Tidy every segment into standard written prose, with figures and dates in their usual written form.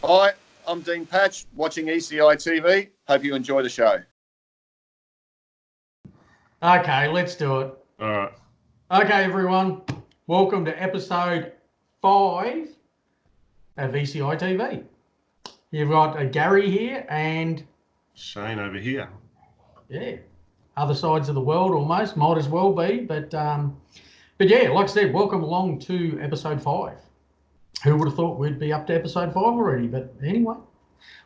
Hi, I'm Dean Patch, watching ecitv. Hope you enjoy the show. Okay, let's do it. All right. Okay, everyone. Welcome to episode 5 of ecitv. You've got Gary here and Shane over here. yeah, other sides of the world almost. Might as well be, but yeah, like I said, welcome along to episode 5. Who would have thought we'd be up to episode 5 already? But anyway,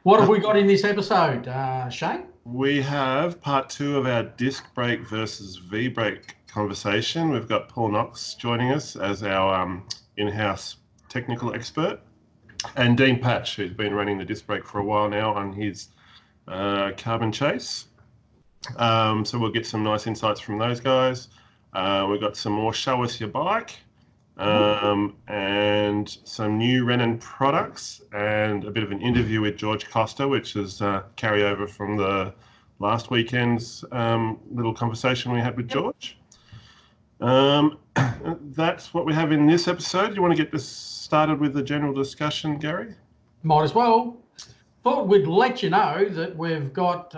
what have we got in this episode, Shane? We have part 2 of our disc brake versus V-brake conversation. We've got Paul Knox joining us as our in-house technical expert, and Dean Patch, who's been running the disc brake for a while now on his carbon chase. So we'll get some nice insights from those guys. We've got some more show us your bike, and some new Renan products, and a bit of an interview with George Costa, which is carryover from the last weekend's little conversation we had with George. That's what we have in this episode. You want to get this started with the general discussion, Gary? Might as well. Thought we'd let you know that we've got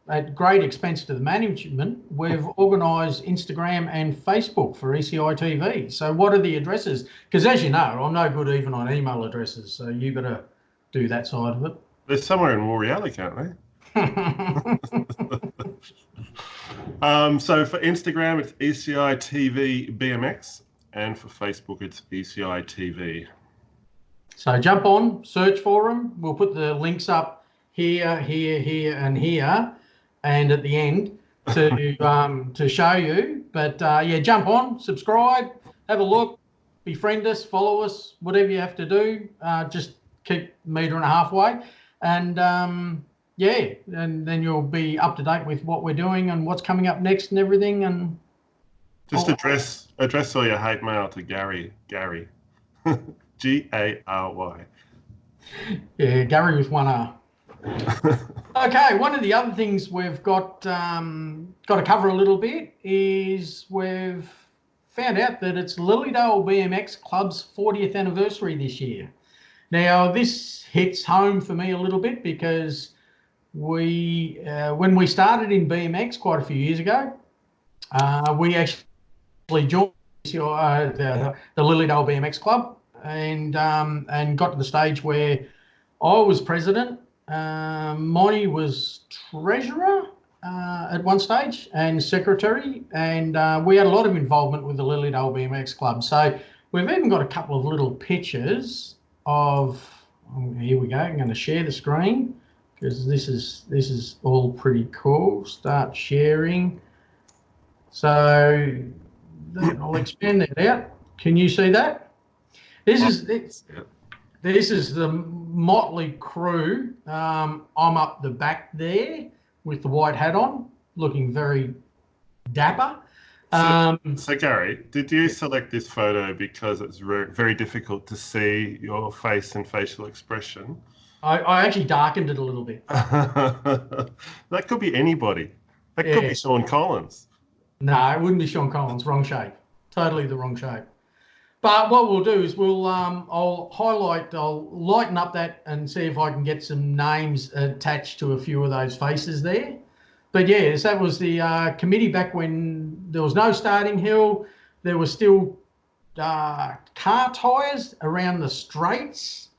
at great expense to the management, we've organised Instagram and Facebook for ecitv. So what are the addresses? Because as you know, I'm no good even on email addresses, so you better do that side of it. They're somewhere in Warrialley, can't they? So for Instagram, it's ecitv BMX, and for Facebook, it's ecitv. So jump on, search for them. We'll put the links up here, here, and here, and at the end to show you. But yeah, jump on, subscribe, have a look, befriend us, follow us, whatever you have to do. Just keep metre and a half away, and yeah, and then you'll be up to date with what we're doing and what's coming up next and everything. And just address all your hate mail to Gary. Gary. Gary. Yeah, Gary with one R. Okay, one of the other things we've got to cover a little bit is we've found out that it's Lilydale BMX Club's 40th anniversary this year. Now, this hits home for me a little bit because when we started in BMX quite a few years ago, we actually joined the Lilydale BMX Club, and got to the stage where I was president, Monty was treasurer at one stage and secretary, and we had a lot of involvement with the Lilydale BMX Club. So we've even got a couple of little pictures of, here we go, I'm going to share the screen because this is all pretty cool. Start sharing. So I'll expand that out. Can you see that? This is the motley crew. I'm up the back there with the white hat on, looking very dapper. So Gary, did you select this photo because it's very difficult to see your face and facial expression? I actually darkened it a little bit. That could be anybody. That could be Sean Collins. No, it wouldn't be Sean Collins. Wrong shape. Totally the wrong shape. But what we'll do is I'll lighten up that and see if I can get some names attached to a few of those faces there. But yes, that was the committee back when there was no starting hill. There was still car tyres around the straights,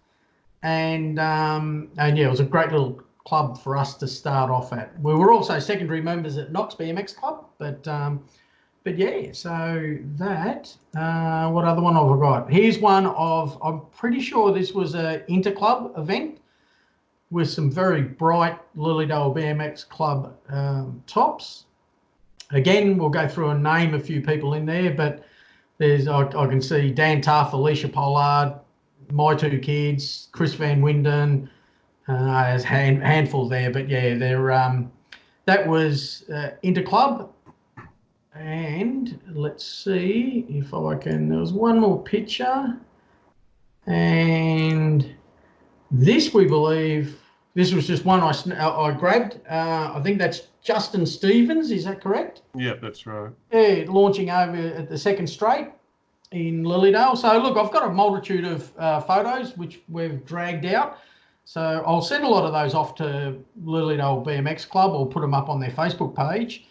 and yeah, it was a great little club for us to start off at. We were also secondary members at Knox BMX Club, but yeah, so that, what other one have I got? Here's one of, I'm pretty sure this was a interclub event with some very bright Lilydale BMX Club tops. Again, we'll go through and name a few people in there, but there's, I can see Dan Tuff, Alicia Pollard, my two kids, Chris Van Winden, there's a handful there, but yeah, they're, that was interclub. And let's see if I can, there was one more picture, and this, we believe, this was just one I grabbed. I think that's Justin Stevens, is that correct? Yeah, that's right. Yeah, launching over at the second straight. in Lilydale. So look, I've got a multitude of photos which we've dragged out. So I'll send a lot of those off to Lilydale BMX Club or put them up on their Facebook page.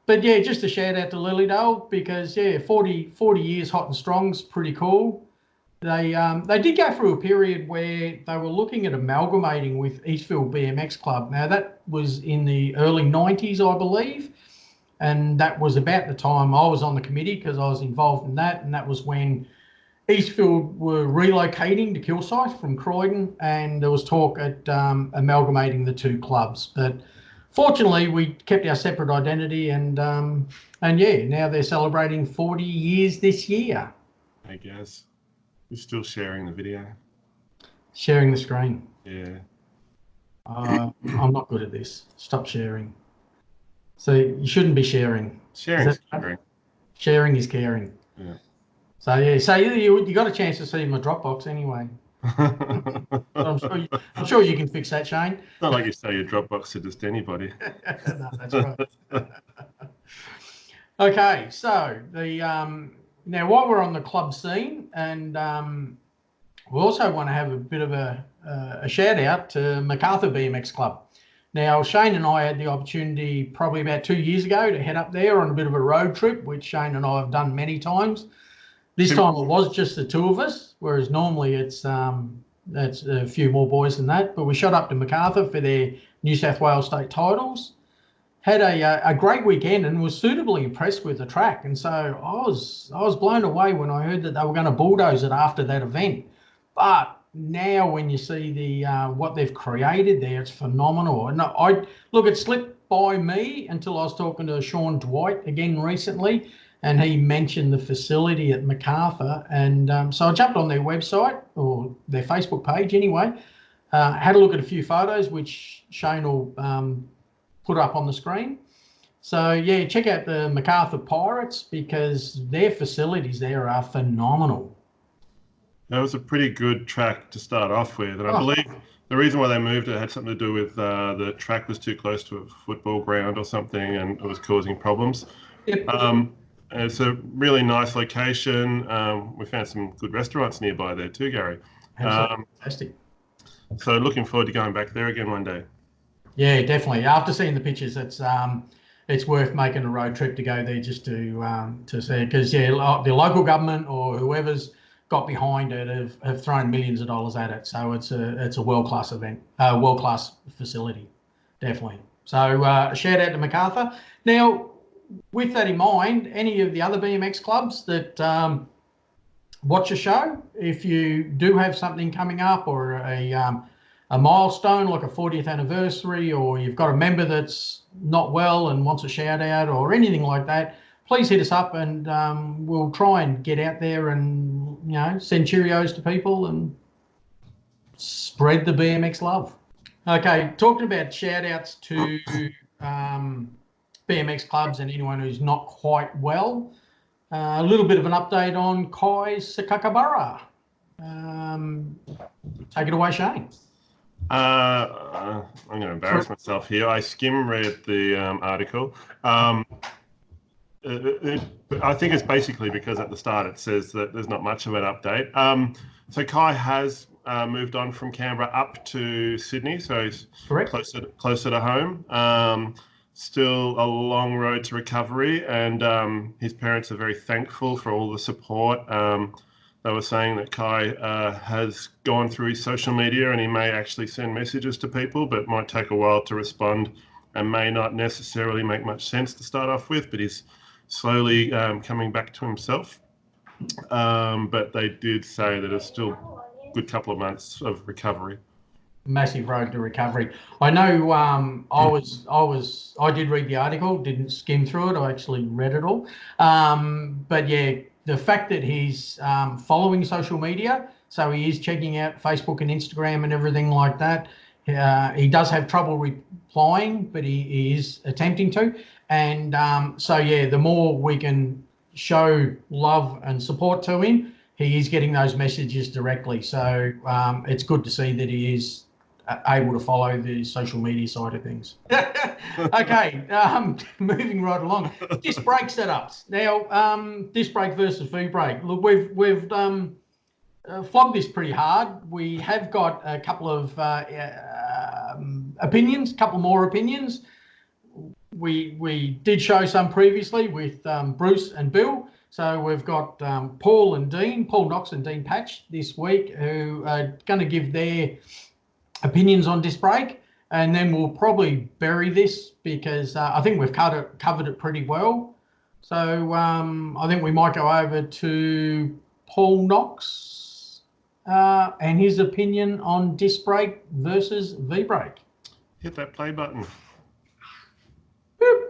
But yeah, just a shout out to Lilydale because yeah, 40 years hot and strong's pretty cool. They did go through a period where they were looking at amalgamating with Eastfield BMX Club. Now that was in the early 90s, I believe. And that was about the time I was on the committee because I was involved in that. And that was when Eastfield were relocating to Kilsyth from Croydon, and there was talk at amalgamating the two clubs. But fortunately, we kept our separate identity, and yeah, now they're celebrating 40 years this year. I guess you're still sharing the video. Sharing the screen. Yeah. I'm not good at this. Stop sharing. So you shouldn't be sharing. Sharing's caring. Sharing is caring. Yeah. So yeah, so you got a chance to see my Dropbox anyway. I'm sure you can fix that, Shane. It's not like you say your Dropbox to just anybody. No, that's right. Okay, so the now while we're on the club scene, and we also want to have a bit of a shout out to MacArthur BMX Club. Now, Shane and I had the opportunity probably about 2 years ago to head up there on a bit of a road trip, which Shane and I have done many times. This time it was just the two of us, whereas normally it's a few more boys than that. But we shot up to MacArthur for their New South Wales state titles. Had a great weekend and was suitably impressed with the track. And so I was blown away when I heard that they were going to bulldoze it after that event. But now when you see the what they've created there, it's phenomenal. And it slipped by me until I was talking to Sean Dwight again recently, and he mentioned the facility at MacArthur. And so I jumped on their website or their Facebook page anyway, had a look at a few photos, which Shane will put up on the screen. So yeah, check out the MacArthur Pirates because their facilities there are phenomenal. That was a pretty good track to start off with, and I believe the reason why they moved it had something to do with the track was too close to a football ground or something, and it was causing problems. Yep. It's a really nice location. We found some good restaurants nearby there too, Gary. Fantastic. So looking forward to going back there again one day. Yeah, definitely. After seeing the pictures, it's worth making a road trip to go there just to see it because yeah, the local government or whoever's got behind it have thrown millions of dollars at it. So it's a world-class event, world-class facility, definitely. So shout out to MacArthur. Now, with that in mind, any of the other BMX clubs that watch a show, if you do have something coming up or a milestone like a 40th anniversary, or you've got a member that's not well and wants a shout out or anything like that, please hit us up and we'll try and get out there and send Cheerios to people and spread the BMX love. Okay, talking about shout outs to BMX clubs and anyone who's not quite well. A little bit of an update on Kai Sakakabara. Take it away, Shane. I'm going to embarrass myself here. I skim read the article. I think it's basically because at the start it says that there's not much of an update. So Kai has moved on from Canberra up to Sydney, so he's closer to home. Still a long road to recovery, and his parents are very thankful for all the support. They were saying that Kai has gone through his social media and he may actually send messages to people, but might take a while to respond and may not necessarily make much sense to start off with, but he's slowly coming back to himself. But they did say that it's still a good couple of months of recovery. Massive road to recovery. I know I did read the article, didn't skim through it. I actually read it all. But yeah, the fact that he's following social media, so he is checking out Facebook and Instagram and everything like that. He does have trouble replying, but he is attempting to. And so, yeah, the more we can show love and support to him, he is getting those messages directly. So it's good to see that he is able to follow the social media side of things. Okay, moving right along. Disc brake setups. Now, disc brake versus V-brake. Look, we've flogged this pretty hard. We have got a couple of opinions, couple more opinions. We did show some previously with Bruce and Bill. So we've got Paul Knox and Dean Patch this week, who are going to give their opinions on disc brake, and then we'll probably bury this because I think we've covered it pretty well. So I think we might go over to Paul Knox and his opinion on disc brake versus V-brake. Hit that play button. Boop.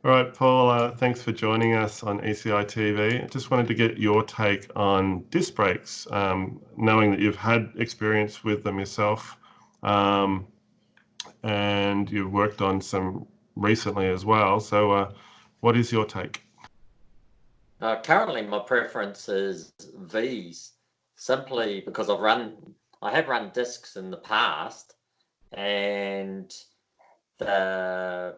All right, Paul, thanks for joining us on ECI TV. I just wanted to get your take on disc brakes, knowing that you've had experience with them yourself, and you've worked on some recently as well. So what is your take? Currently, my preference is V's, simply because I have run discs in the past, and the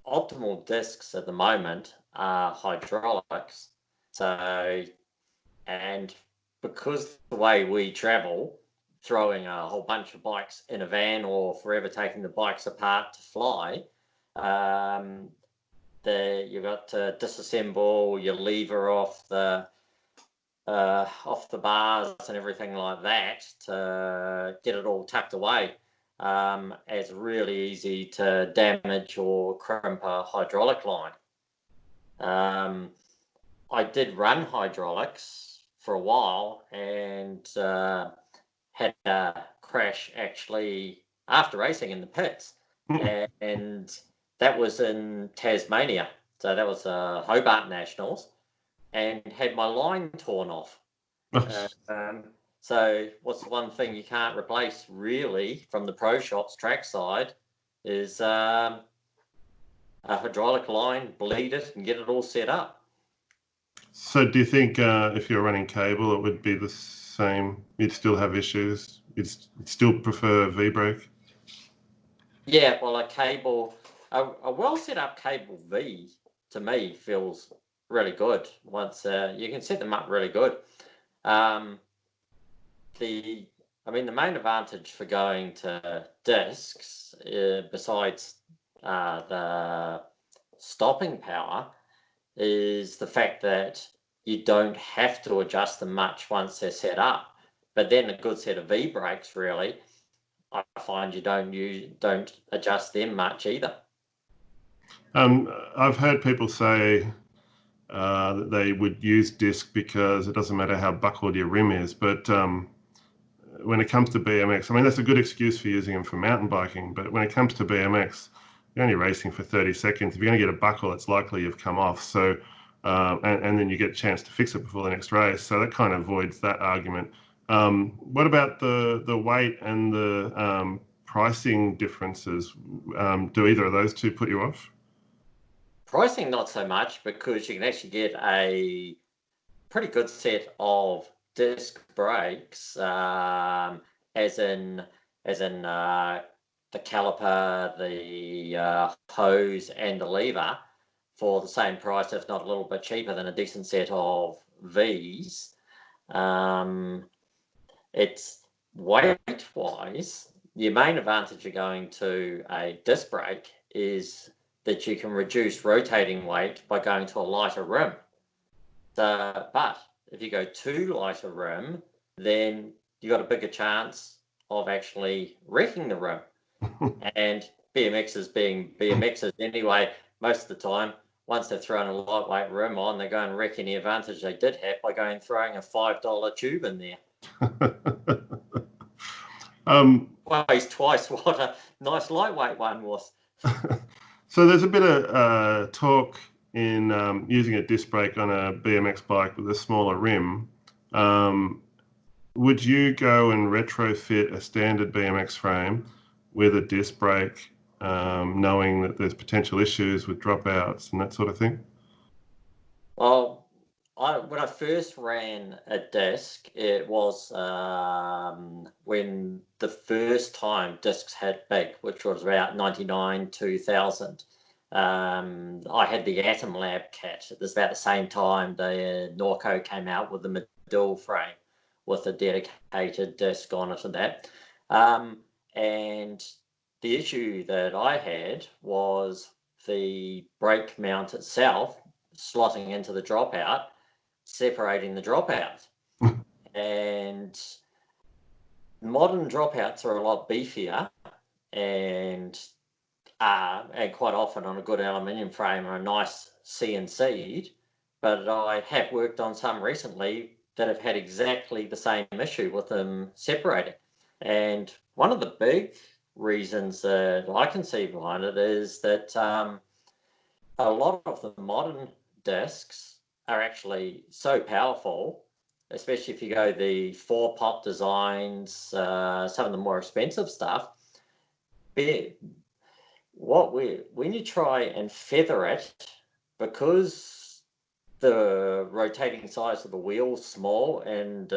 optimal discs at the moment are hydraulics. So, and because the way we travel, throwing a whole bunch of bikes in a van or forever taking the bikes apart to fly, you've got to disassemble your lever off the bars and everything like that to get it all tucked away. It's really easy to damage or crimp a hydraulic line. I did run hydraulics for a while and had a crash actually after racing in the pits, and that was in Tasmania. So that was Hobart Nationals, and had my line torn off. So what's the one thing you can't replace really from the Pro Shots trackside is a hydraulic line, bleed it and get it all set up. So do you think if you're running cable, it would be the same? You'd still have issues? You'd still prefer V-brake? Yeah, well, a well set up cable V to me feels really good. Once you can set them up really good. The main advantage for going to discs, besides the stopping power, is the fact that you don't have to adjust them much once they're set up. But then a good set of V brakes, really, I find you don't adjust them much either. I've heard people say that they would use disc because it doesn't matter how buckled your rim is, but when it comes to BMX, that's a good excuse for using them for mountain biking, but when it comes to BMX, you're only racing for 30 seconds. If you're going to get a buckle, it's likely you've come off. So, and then you get a chance to fix it before the next race. So that kind of avoids that argument. What about the weight and the pricing differences? Do either of those two put you off? Pricing, not so much, because you can actually get a pretty good set of disc brakes, as in the caliper, the hose, and the lever for the same price, if not a little bit cheaper than a decent set of V's. It's weight-wise, your main advantage of going to a disc brake is that you can reduce rotating weight by going to a lighter rim. But if you go too light a rim, then you've got a bigger chance of actually wrecking the rim. And BMXers being BMXers anyway, most of the time, once they've thrown a lightweight rim on, they go and wreck any advantage they did have by throwing a $5 tube in there. Weighs twice what a nice lightweight one was. So there's a bit of talk in using a disc brake on a BMX bike with a smaller rim. Would you go and retrofit a standard BMX frame with a disc brake, knowing that there's potential issues with dropouts and that sort of thing? Well, when I first ran a disc, it was when the first time discs had big, which was about 99, 2000. I had the Atom Lab kit. It was about the same time the Norco came out with the Medill frame with a dedicated disc on it and that. And the issue that I had was the brake mount itself slotting into the dropout, separating the dropout. And modern dropouts are a lot beefier and quite often on a good aluminium frame are a nice CNC'd, but I have worked on some recently that have had exactly the same issue with them separating. And one of the big reasons that I can see behind it is that a lot of the modern discs are actually so powerful, especially if you go the 4-pot designs, some of the more expensive stuff. When you try and feather it, because the rotating size of the wheel's small, and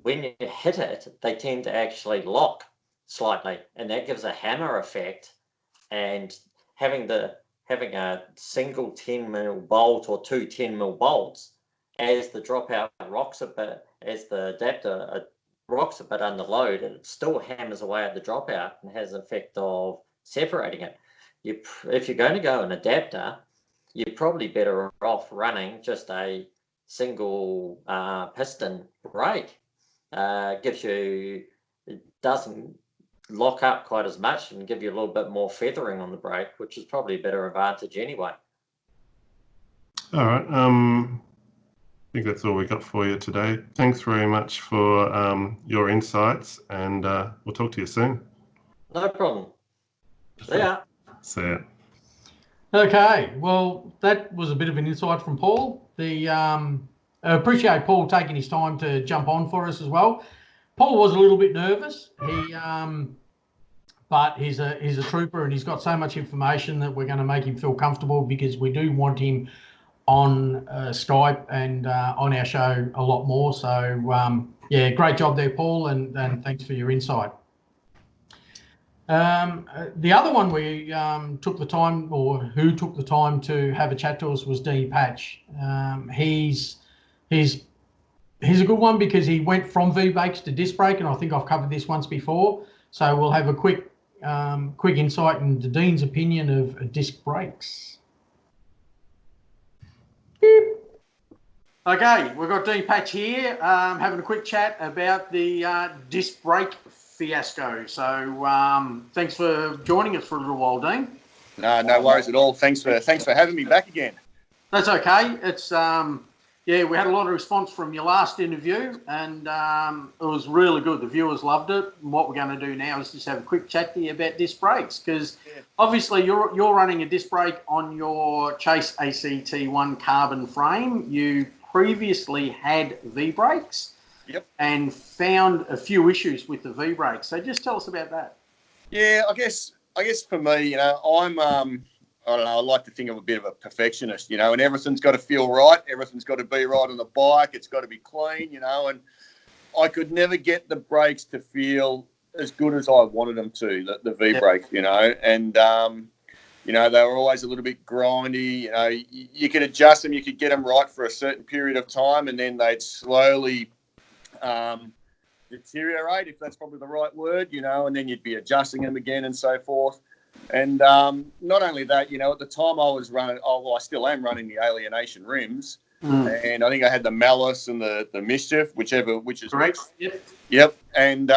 when you hit it, they tend to actually lock slightly, and that gives a hammer effect. And having a single 10mm bolt or two 10mm bolts, as the dropout rocks a bit, as the adapter rocks a bit under load, it still hammers away at the dropout and has the effect of separating it. If you're going to go an adapter, you're probably better off running just a single piston brake. It doesn't lock up quite as much and give you a little bit more feathering on the brake, which is probably a better advantage anyway. All right. I think that's all we got for you today. Thanks very much for your insights, and we'll talk to you soon. No problem. See ya. See ya. Okay, well, that was a bit of an insight from Paul. I appreciate Paul taking his time to jump on for us as well. Paul was a little bit nervous. But he's a trooper, and he's got so much information that we're going to make him feel comfortable, because we do want him on Skype and on our show a lot more. So yeah, great job there, Paul, and thanks for your insight. The other one we took the time, or who took the time to have a chat to us, was Dean Patch. He's a good one because he went from V-brakes to disc brake, and I think I've covered this once before. So we'll have a quick insight into Dean's opinion of disc brakes. Okay, we've got Dean Patch here, having a quick chat about the disc brake fiasco. So thanks for joining us for a little while, Dean. No worries at all. Thanks for having me back again. That's okay. It's yeah, we had a lot of response from your last interview, and it was really good. The viewers loved it. And what we're going to do now is just have a quick chat to you about disc brakes, because obviously you're running a disc brake on your Chase ACT1 carbon frame. You previously had V-brakes. Yep. And found a few issues with the V-brakes. So just tell us about that. Yeah, I guess for me, I'm I don't know, I like to think I'm a bit of a perfectionist, and everything's got to feel right. Everything's got to be right on the bike. It's got to be clean, and I could never get the brakes to feel as good as I wanted them to, the V-brakes, and, they were always a little bit grindy. You could adjust them, you could get them right for a certain period of time, and then they'd slowly deteriorate, if that's probably the right word, and then you'd be adjusting them again and so forth. And not only that, at the time I was running, I still am running the Alienation rims, and I think I had the Malice and the Mischief, which is correct. Yep. And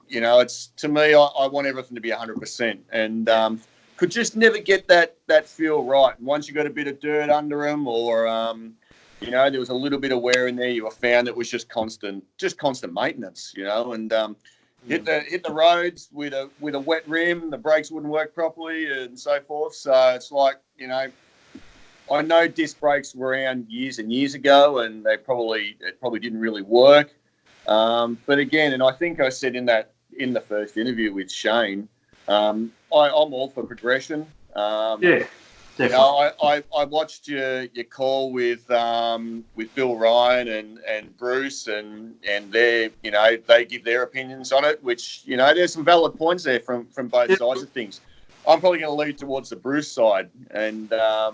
it's, to me, I want everything to be 100%, and could just never get that feel right. And once you got a bit of dirt under them, or there was a little bit of wear in there, you found it was just constant maintenance, and hit the roads with a wet rim, the brakes wouldn't work properly and so forth. So it's like, I know disc brakes were around years and years ago, and it probably didn't really work. But again, and I think I said in the first interview with Shane, I'm all for progression. You know, I watched your call with Bill Ryan and Bruce and they they give their opinions on it, which there's some valid points there from both sides of things. I'm probably going to lean towards the Bruce side, and I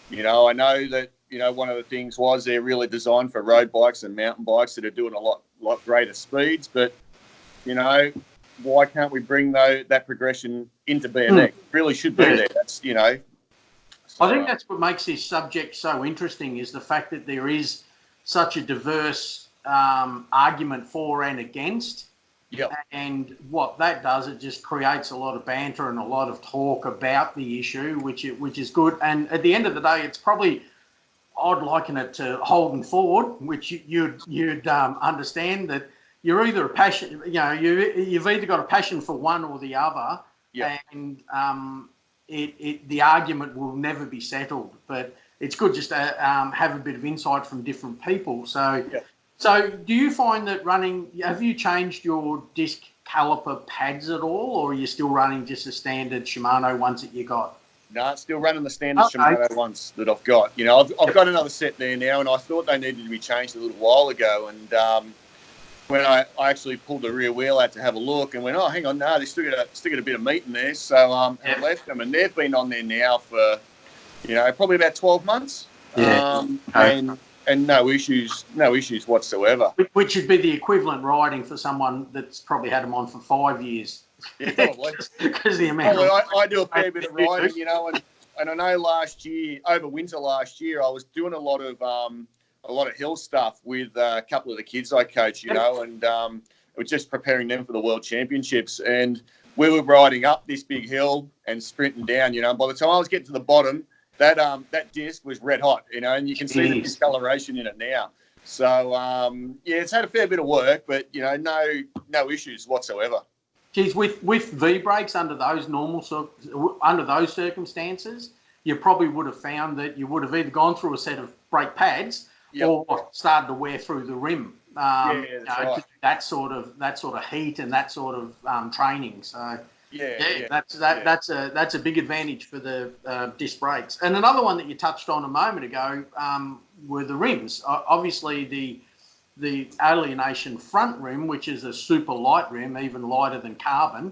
know that one of the things was they're really designed for road bikes and mountain bikes that are doing a lot greater speeds, but why can't we bring that progression into BMX? It really should be there. That's I think that's what makes this subject so interesting, is the fact that there is such a diverse argument for and against. Yep. And what that does, it just creates a lot of banter and a lot of talk about the issue, which is good. And at the end of the day, it's probably, I'd liken it to Holden Ford, which you'd understand that you're either a passion, you've either got a passion for one or the other. Yep. And the argument will never be settled, but it's good just to have a bit of insight from different people. So, So do you find that have you changed your disc caliper pads at all, or are you still running just the standard Shimano ones that you got? No, still running the standard Shimano ones that I've got. I've got another set there now, and I thought they needed to be changed a little while ago. And when I actually pulled the rear wheel out to have a look and went, oh, hang on, no, they still got a bit of meat in there. So I left them, and they've been on there now for, probably about 12 months. Yeah. And no issues whatsoever. Which would be the equivalent riding for someone that's probably had them on for 5 years. Yeah, probably. Because the amount. I do a fair bit of riding, and I know over winter last year, I was doing a lot of hill stuff with a couple of the kids I coach, and we're just preparing them for the World Championships. And we were riding up this big hill and sprinting down, by the time I was getting to the bottom, that disc was red hot, and you can see the discoloration in it now. So, it's had a fair bit of work, but, no issues whatsoever. Geez, with V brakes under those circumstances, you probably would have found that you would have either gone through a set of brake pads or started to wear through the rim. Right. That sort of heat and that sort of training. So that's a big advantage for the disc brakes. And another one that you touched on a moment ago were the rims. Obviously, the Alienation front rim, which is a super light rim, even lighter than carbon,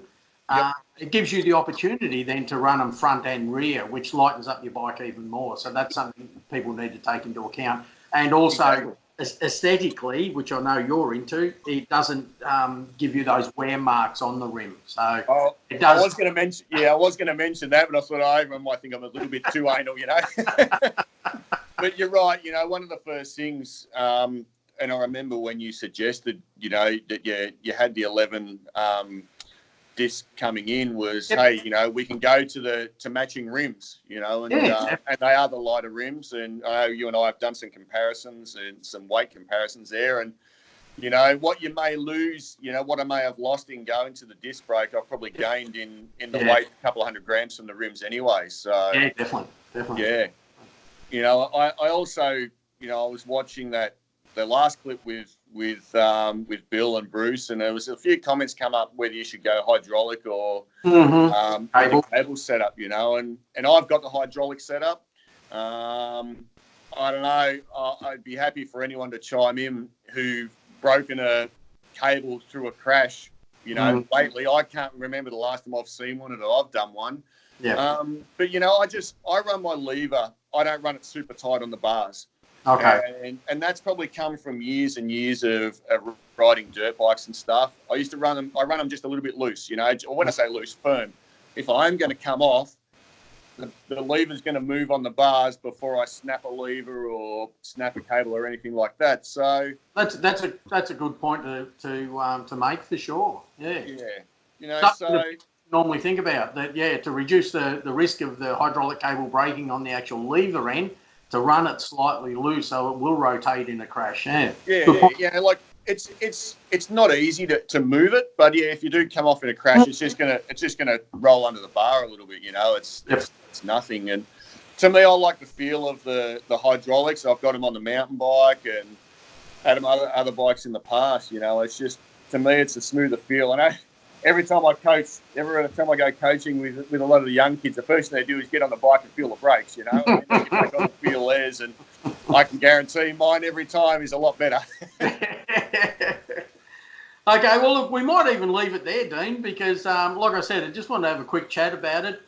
it gives you the opportunity then to run them front and rear, which lightens up your bike even more. So that's something people need to take into account. And also aesthetically, which I know you're into, it doesn't give you those wear marks on the rim. So it does. I was going to mention that, but I thought I might think I'm a little bit too anal, But you're right. One of the first things, and I remember when you suggested, that you had the 11 disc coming in was, hey, we can go to matching rims, and they are the lighter rims. And I know you and I have done some comparisons and some weight comparisons there. And, what you may lose, what I may have lost in going to the disc brake, I've probably gained in the weight, a couple of 100 grams from the rims anyway. So, yeah, definitely. Yeah. I also, I was watching the last clip with Bill and Bruce, and there was a few comments come up whether you should go hydraulic or cable setup, and I've got the hydraulic setup. I don't know. I'd be happy for anyone to chime in who've broken a cable through a crash. Lately, I can't remember the last time I've seen one, or I've done one. Yeah. But I run my lever. I don't run it super tight on the bars. Okay. And that's probably come from years and years of riding dirt bikes and stuff. I used to run them. I run them just a little bit loose, or when I say loose, firm. If I'm going to come off, the lever's going to move on the bars before I snap a lever or snap a cable or anything like that. So that's a good point to make for sure. Yeah. Yeah. So normally think about that. Yeah, to reduce the risk of the hydraulic cable breaking on the actual lever end, to run it slightly loose so it will rotate in a crash. Yeah. Like it's not easy to move it, but if you do come off in a crash, it's just gonna roll under the bar a little bit. It's nothing. And to me, I like the feel of the hydraulics. I've got them on the mountain bike and had them other bikes in the past. It's just, to me, it's a smoother feel. And every time I go coaching with a lot of the young kids, the first thing they do is get on the bike and feel the brakes, and then they can take on the feel theirs, and I can guarantee mine every time is a lot better. Okay, well, look, we might even leave it there, Dean, because, like I said, I just wanted to have a quick chat about it,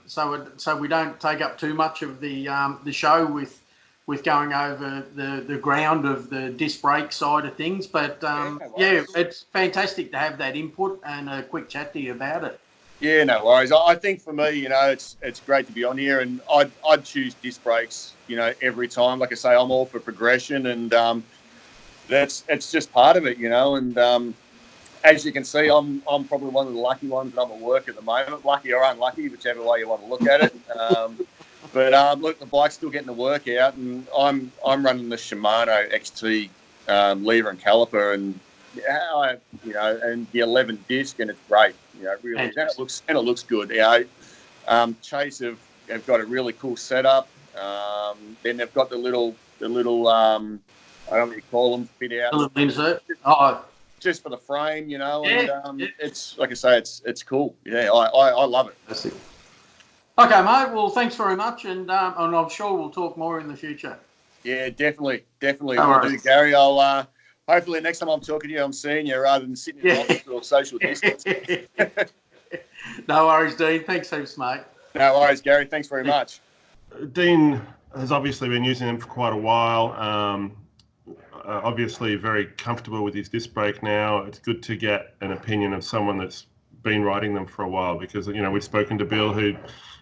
so we don't take up too much of the show with going over the ground of the disc brake side of things. But it's fantastic to have that input and a quick chat to you about it. Yeah, no worries. I think for me, it's great to be on here, and I'd choose disc brakes, every time. Like I say, I'm all for progression, and it's just part of it, and as you can see, I'm probably one of the lucky ones that I'm at work at the moment, lucky or unlucky, whichever way you want to look at it. But look, the bike's still getting the work out, and I'm running the Shimano XT lever and caliper, and and the 11 disc, and it's great, really. And it looks good. Chase have got a really cool setup. Then they've got the little I don't know what you call them, fit out. A little insert. Oh, just for the frame, and it's like I say, it's cool. Yeah, I love it. That's it. Okay, mate. Well, thanks very much, and I'm sure we'll talk more in the future. Yeah, definitely. No Will do, Gary. I'll hopefully next time I'm talking to you, I'm seeing you rather than sitting in the office or social distance. No worries, Dean. Thanks heaps, mate. No worries, Gary. Thanks very much. Dean has obviously been using them for quite a while. Obviously very comfortable with his disc brake now. It's good to get an opinion of someone that's been riding them for a while, because we've spoken to Bill, who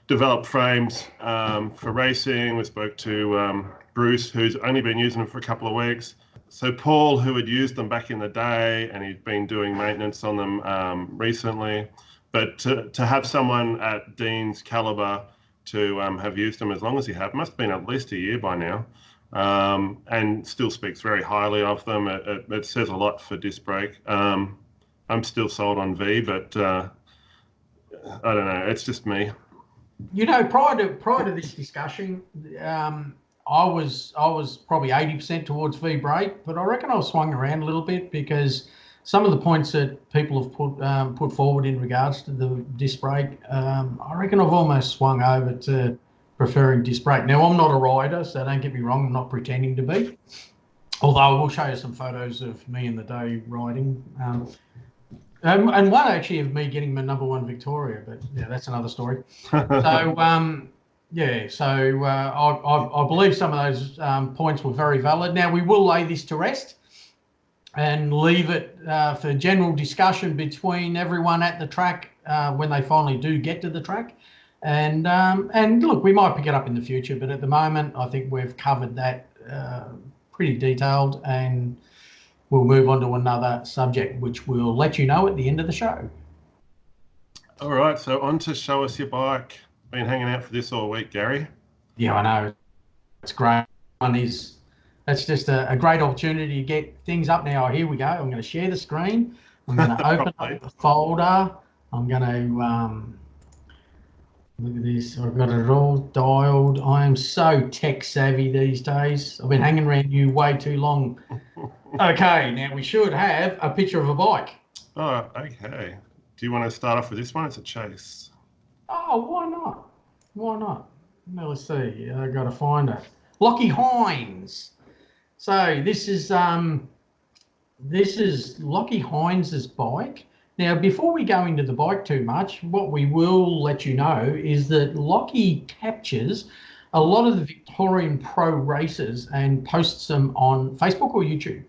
developed frames for racing. We spoke to Bruce, who's only been using them for a couple of weeks. So Paul, who had used them back in the day, and he'd been doing maintenance on them recently. But to have someone at Dean's caliber to have used them as long as he have, must have been at least a year by now. And still speaks very highly of them. It says a lot for disc brake. I'm still sold on V, but I don't know. It's just me. Prior to this discussion, I was probably 80% towards V brake, but I reckon I was swung around a little bit, because some of the points that people have put forward in regards to the disc brake, I reckon I've almost swung over to preferring disc brake. Now, I'm not a rider, so don't get me wrong, I'm not pretending to be. Although I will show you some photos of me in the day riding. And one actually of me getting my #1 Victoria, but yeah, that's another story. So, I believe some of those points were very valid. Now, we will lay this to rest and leave it for general discussion between everyone at the track when they finally do get to the track. And look, we might pick it up in the future, but at the moment, I think we've covered that pretty detailed, and we'll move on to another subject, which we'll let you know at the end of the show. All right, so on to Show Us Your Bike. Been hanging out for this all week, Gary. Yeah, I know. It's great. That's just a great opportunity to get things up now. Here we go. I'm going to share the screen. I'm going to open up the folder. I'm going to... look at this. I've got it all dialed. I am so tech savvy these days. I've been hanging around you way too long. Okay, now we should have a picture of a bike. Oh, okay. Do you want to start off with this one? It's a Chase. Oh, why not? Why not? Now, let's see. I've got to find it. Lockie Hines. So this is Lockie Hines's bike. Now, before we go into the bike too much, what we will let you know is that Lockie captures a lot of the Victorian pro races and posts them on Facebook or YouTube.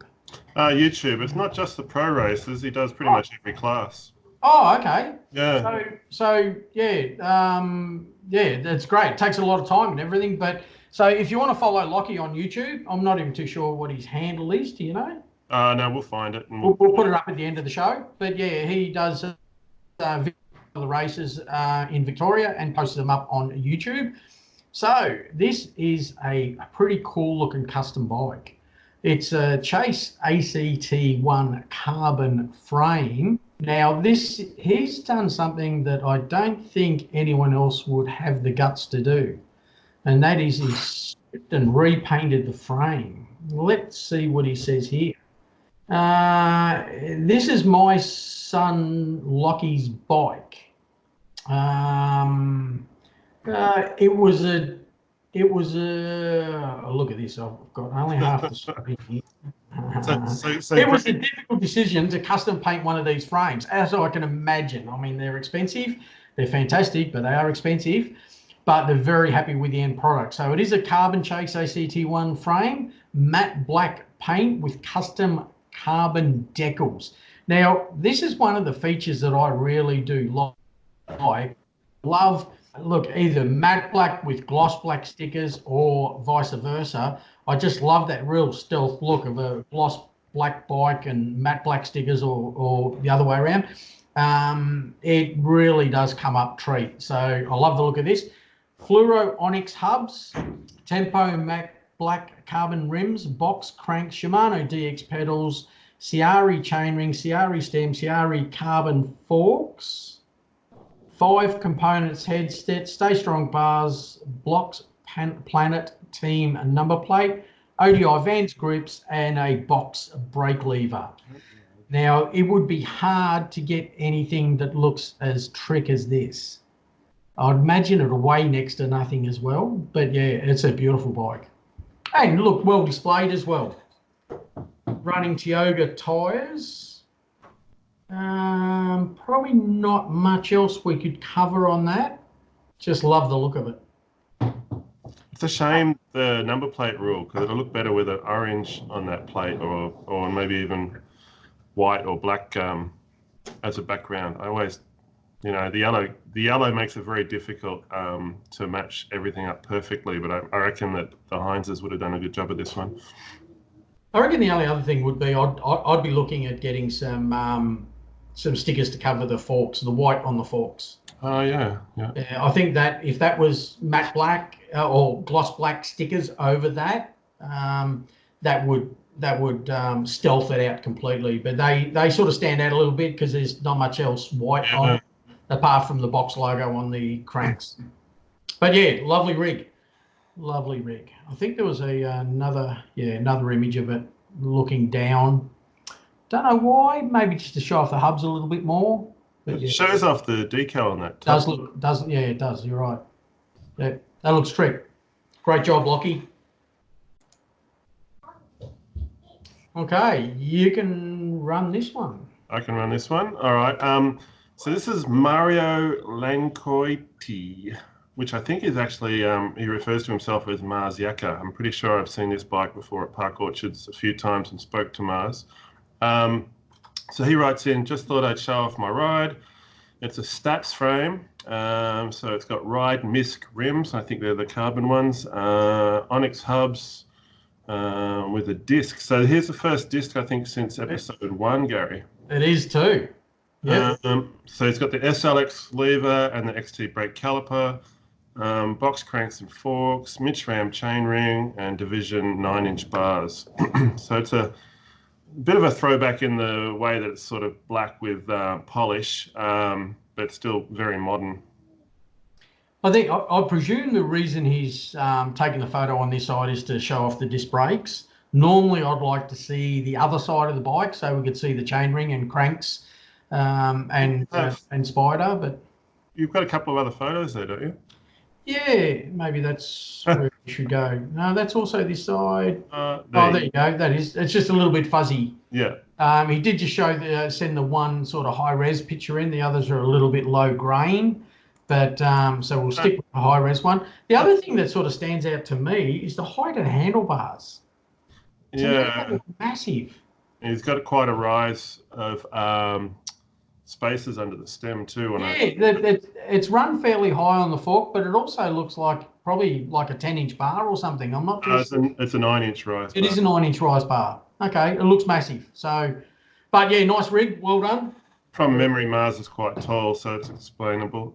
YouTube. It's not just the pro races. He does pretty much every class. Oh, okay. Yeah. So that's great. It takes a lot of time and everything. But so if you want to follow Lockie on YouTube, I'm not even too sure what his handle is. Do you know? No, we'll find it. And We'll put it up at the end of the show. But yeah, he does the races in Victoria and posts them up on YouTube. So this is a pretty cool looking custom bike. It's a Chase ACT1 carbon frame. Now he's done something that I don't think anyone else would have the guts to do. And that is he's stripped and repainted the frame. Let's see what he says here. This is my son Lockie's bike. It was a look at this. I've got only half the screen here. It was a difficult decision to custom paint one of these frames, as I can imagine. I mean, they're expensive, they're fantastic, but they are expensive. But they're very happy with the end product. So it is a Carbon Chase ACT1 frame, matte black paint with custom carbon decals. Now, this is one of the features that I really do like. Love, look, either matte black with gloss black stickers or vice versa. I just love that real stealth look of a gloss black bike and matte black stickers, or the other way around. It really does come up treat. So I love the look of this. Fluoro Onyx hubs, Tempo matte black carbon rims, box crank, Shimano DX pedals, Ciari chainring, Ciari stem, Ciari carbon forks, 5 components head, stay strong bars, blocks, planet team number plate, ODI Vans grips, and a box brake lever. Now, it would be hard to get anything that looks as trick as this. I'd imagine it'll weigh next to nothing as well, but yeah, it's a beautiful bike. And look, well displayed as well. Running Tioga tyres. Probably not much else we could cover on that. Just love the look of it. It's a shame the number plate rule, because it'll look better with an orange on that plate, or maybe even white or black as a background. I always, you know, the yellow makes it very difficult to match everything up perfectly, but I reckon that the Heinzes would have done a good job of this one. I reckon the only other thing would be I'd be looking at getting some stickers to cover the forks, the white on the forks. Oh yeah. I think that if that was matte black or gloss black stickers over that, that would stealth it out completely. But they sort of stand out a little bit because there's not much else white on it, apart from the box logo on the cranks. But yeah, lovely rig. Lovely rig. I think there was another image of it looking down. Don't know why. Maybe just to show off the hubs a little bit more. But It yeah, shows off the decal on that. It does. You're right. Yeah, that looks trick. Great job, Lockie. Okay, you can run this one. I can run this one. All right. So this is Mario Lancoiti, which I think is actually, he refers to himself as Mars Yaka. I'm pretty sure I've seen this bike before at Park Orchards a few times and spoke to Mars. So he writes in, just thought I'd show off my ride. It's a Stats frame. So it's got Ride Misc rims. I think they're the carbon ones. Onyx hubs with a disc. So here's the first disc, I think, since episode 1, Gary. It is too. Yeah. So it's got the SLX lever and the XT brake caliper, box cranks and forks, Mitchram chainring, and Division 9-inch bars. So it's a bit of a throwback in the way that it's sort of black with polish, but still very modern. I presume the reason he's taking the photo on this side is to show off the disc brakes. Normally, I'd like to see the other side of the bike so we could see the chainring and cranks and spider. But you've got a couple of other photos there, don't you? Yeah, maybe that's where we should go. No, that's also this side. There you go. That is. It's just a little bit fuzzy. Yeah. He did just send the one sort of high res picture in. The others are a little bit low grain, but so we'll stick with the high res one. The other thing that sort of stands out to me is the height of the handlebars. Yeah. Massive. He's got quite a rise of spaces under the stem too. It's run fairly high on the fork, but it also looks like probably like a 10-inch bar or something. I'm not sure. It's a 9-inch rise bar. It is a 9-inch rise bar. Okay, it looks massive. So, but yeah, nice rig. Well done. From memory, Mars is quite tall, so it's explainable.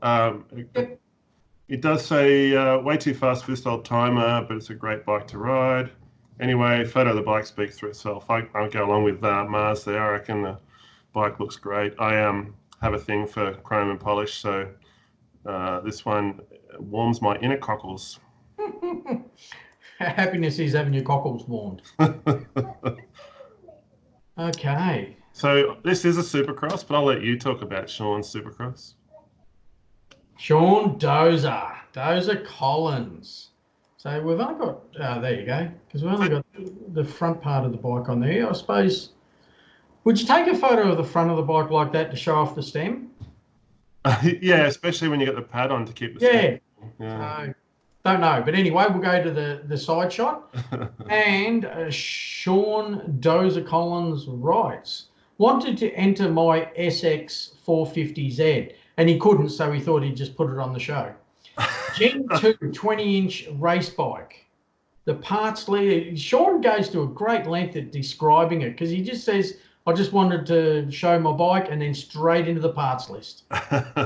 It does say way too fast for this old timer, but it's a great bike to ride. Anyway, photo of the bike speaks for itself. I'll go along with Mars there. I reckon the bike looks great. I have a thing for chrome and polish, so this one warms my inner cockles. Happiness is having your cockles warmed. Okay, So this is a Supercross, but I'll let you talk about Sean's Supercross. Sean Dozer Collins. So we've only got, there you go, because we've only got the front part of the bike on there. I suppose, would you take a photo of the front of the bike like that to show off the stem? Yeah, especially when you got the pad on to keep the Yeah. stem. Yeah. Don't know, but anyway, we'll go to the side shot. And Sean Dozer Collins writes, wanted to enter my SX 450Z, and he couldn't, so he thought he'd just put it on the show. Gen 2 20-inch race bike. The parts leader, Sean goes to a great length at describing it because he just says, I just wanted to show my bike and then straight into the parts list,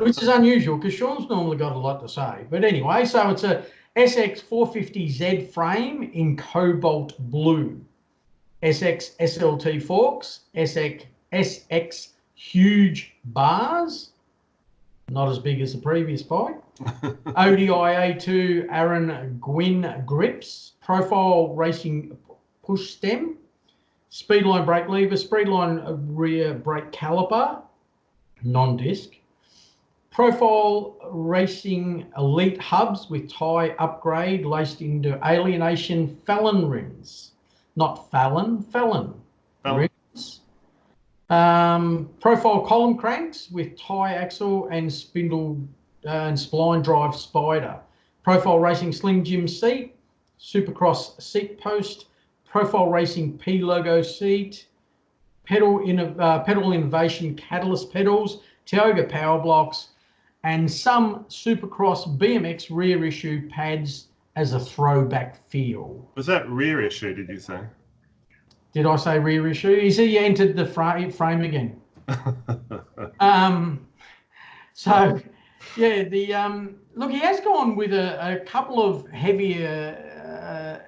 which is unusual because Sean's normally got a lot to say. But anyway, so it's a SX 450Z frame in cobalt blue, SX SLT forks, SX huge bars, not as big as the previous bike, ODI A2 Aaron Gwynn grips, profile racing push stem, speedline brake lever, speedline rear brake caliper, non-disc, profile racing elite hubs with tie upgrade laced into alienation Fallon rims, not Fallon rims. Profile column cranks with tie axle and spindle and spline drive spider. Profile racing slim jim seat, Supercross seat post, profile racing P logo seat, pedal innovation catalyst pedals, Tioga power blocks, and some Supercross BMX rear issue pads as a throwback feel. Was that rear issue, did you say? Did I say rear issue? He entered the frame again. So, yeah, look, he has gone with a couple of heavier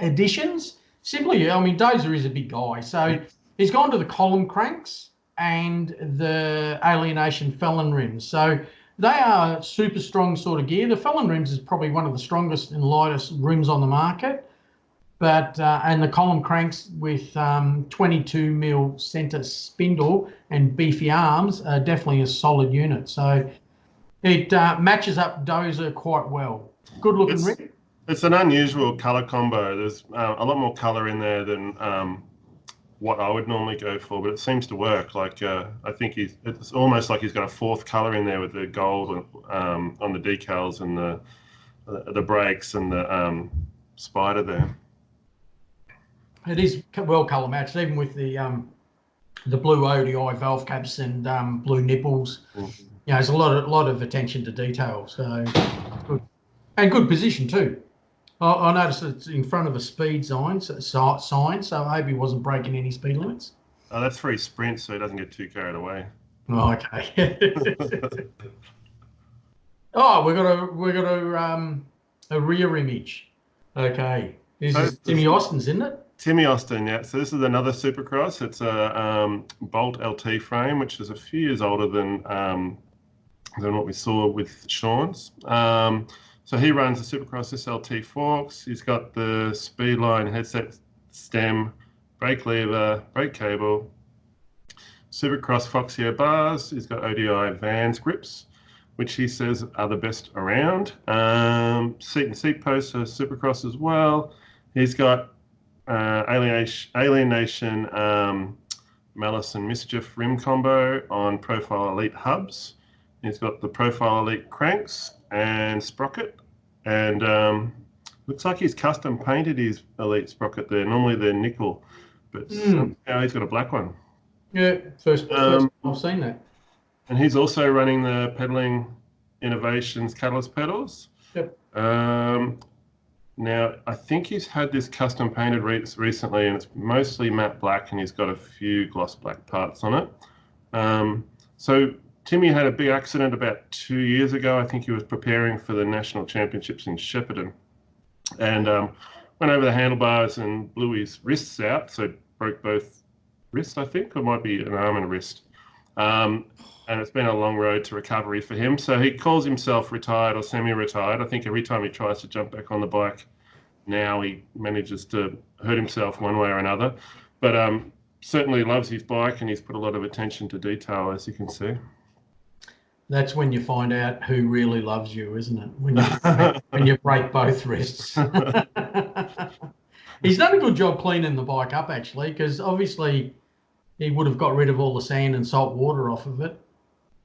additions. Simply, I mean, Dozer is a big guy, so he's gone to the column cranks and the alienation Fallon rims. So they are super strong sort of gear. The Fallon rims is probably one of the strongest and lightest rims on the market. But and the column cranks with 22 mil center spindle and beefy arms are definitely a solid unit. So it matches up Dozer quite well. Good looking rim. It's an unusual color combo. There's a lot more color in there than what I would normally go for, but it seems to work. Like I think it's almost like he's got a fourth color in there with the gold on the decals and the brakes and the spider there. It is well colour matched, even with the blue ODI valve caps and blue nipples. Mm-hmm. You know, there's a lot of attention to detail. So good. And good position too. I noticed it's in front of a speed sign, so I hope he wasn't breaking any speed limits. Oh, that's for his sprint, so he doesn't get too carried away. Oh, okay. Oh, we got a rear image. Okay, this is Timmy Austin's, isn't it? Timmy Austin, yeah. So this is another Supercross. It's a Bolt LT frame, which is a few years older than what we saw with Sean's. So he runs the Supercross SLT forks. He's got the Speedline headset stem, brake lever, brake cable, Supercross Foxio bars. He's got ODI Vans grips, which he says are the best around. Seat and seat posts are Supercross as well. He's got alienation Malice and Mischief rim combo on Profile Elite hubs. He's got the Profile Elite cranks and sprocket, and looks like he's custom painted his Elite sprocket there. Normally they're nickel, but somehow he's got a black one. Yeah, first I've seen that. And he's also running the Pedaling Innovations Catalyst pedals. Yep. Now, I think he's had this custom painted recently, and it's mostly matte black, and he's got a few gloss black parts on it. So Timmy had a big accident about 2 years ago. I think he was preparing for the national championships in Shepparton, and went over the handlebars and blew his wrists out, so broke both wrists, I think, or it might be an arm and a wrist. And it's been a long road to recovery for him. So he calls himself retired or semi-retired. I think every time he tries to jump back on the bike now, he manages to hurt himself one way or another. But certainly loves his bike, and he's put a lot of attention to detail, as you can see. That's when you find out who really loves you, isn't it? When you break both wrists. He's done a good job cleaning the bike up, actually, because obviously he would have got rid of all the sand and salt water off of it.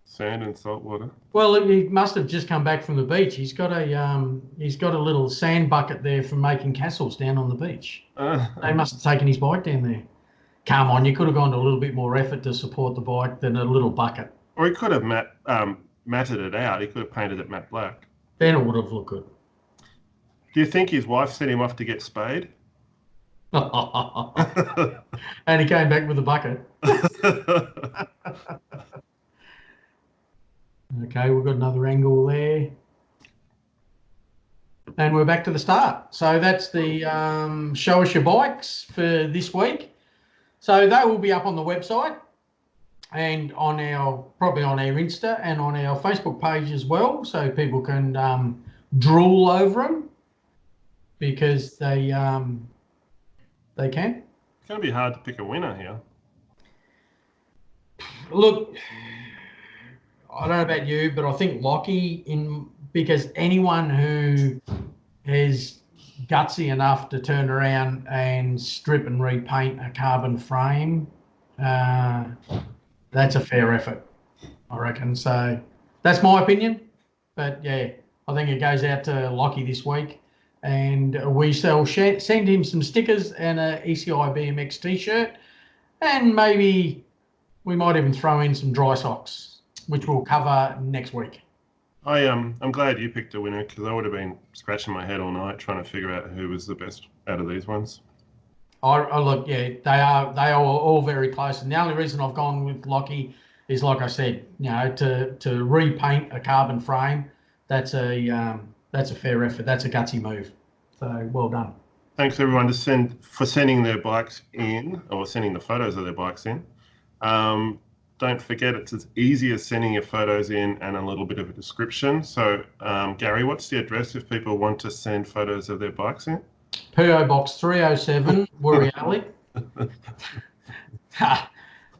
Sand and salt water. Well, he must have just come back from the beach. He's got a little sand bucket there for making castles down on the beach. They must have taken his bike down there. Come on, you could have gone to a little bit more effort to support the bike than a little bucket. Or he could have matted it out. He could have painted it matte black. Then it would have looked good. Do you think his wife sent him off to get spayed? And he came back with a bucket. Okay, we've got another angle there. And we're back to the start. So that's the show us your bikes for this week. So they will be up on the website and on probably on our Insta and on our Facebook page as well, so people can drool over them because they can. It's going to be hard to pick a winner here. Look, I don't know about you, but I think Lockie, because anyone who is gutsy enough to turn around and strip and repaint a carbon frame, that's a fair effort, I reckon. So that's my opinion. But yeah, I think it goes out to Lockie this week, and we shall send him some stickers and a ECI BMX t-shirt, and maybe we might even throw in some dry socks, which we'll cover next week. I'm glad you picked a winner, because I would have been scratching my head all night trying to figure out who was the best out of these ones. I look, yeah, they are all very close, and the only reason I've gone with Lockie is, like I said, to repaint a carbon frame, that's a fair effort. That's a gutsy move. So well done. Thanks everyone for sending their bikes in, or sending the photos of their bikes in. Don't forget, it's as easy as sending your photos in and a little bit of a description. So, Gary, what's the address if people want to send photos of their bikes in? PO Box 307, Woori Alley.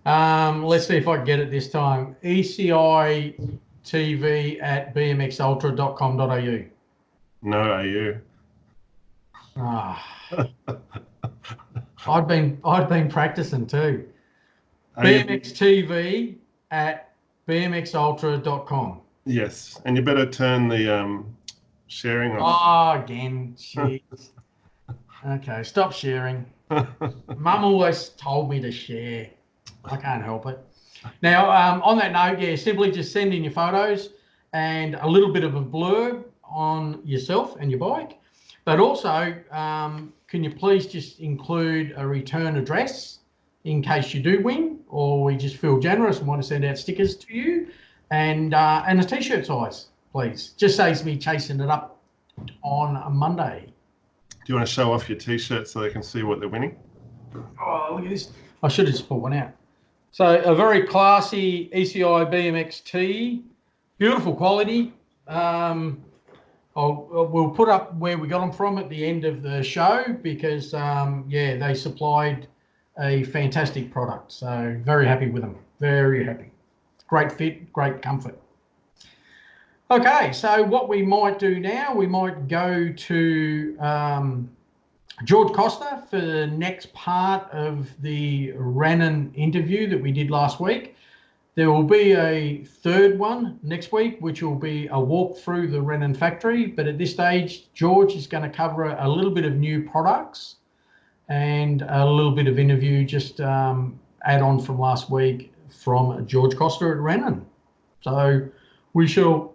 Let's see if I can get it this time. ecitv@bmxultra.com.au. No, AU. I'd been practicing too. bmxtv@bmxultra.com. Yes, and you better turn the sharing on. Oh, again, jeez. Okay, stop sharing. Mum always told me to share. I can't help it. Now, on that note, yeah, simply just send in your photos and a little bit of a blurb on yourself and your bike. But also, can you please just include a return address in case you do win, or we just feel generous and want to send out stickers to you, and a t-shirt size, please. Just saves me chasing it up on a Monday. Do you want to show off your t-shirt so they can see what they're winning? Oh, look at this. I should have just put one out. So a very classy ECI BMX tee, beautiful quality. We'll put up where we got them from at the end of the show because, yeah, they supplied a fantastic product. So very happy with them. Very happy. Great fit, great comfort. Okay, so what we might do now, we might go to George Costa for the next part of the Rannon interview that we did last week. There will be a third one next week, which will be a walk through the Rannon factory. But at this stage, George is going to cover a little bit of new products and a little bit of interview, just add on from last week from George Costa at Rannon. So we shall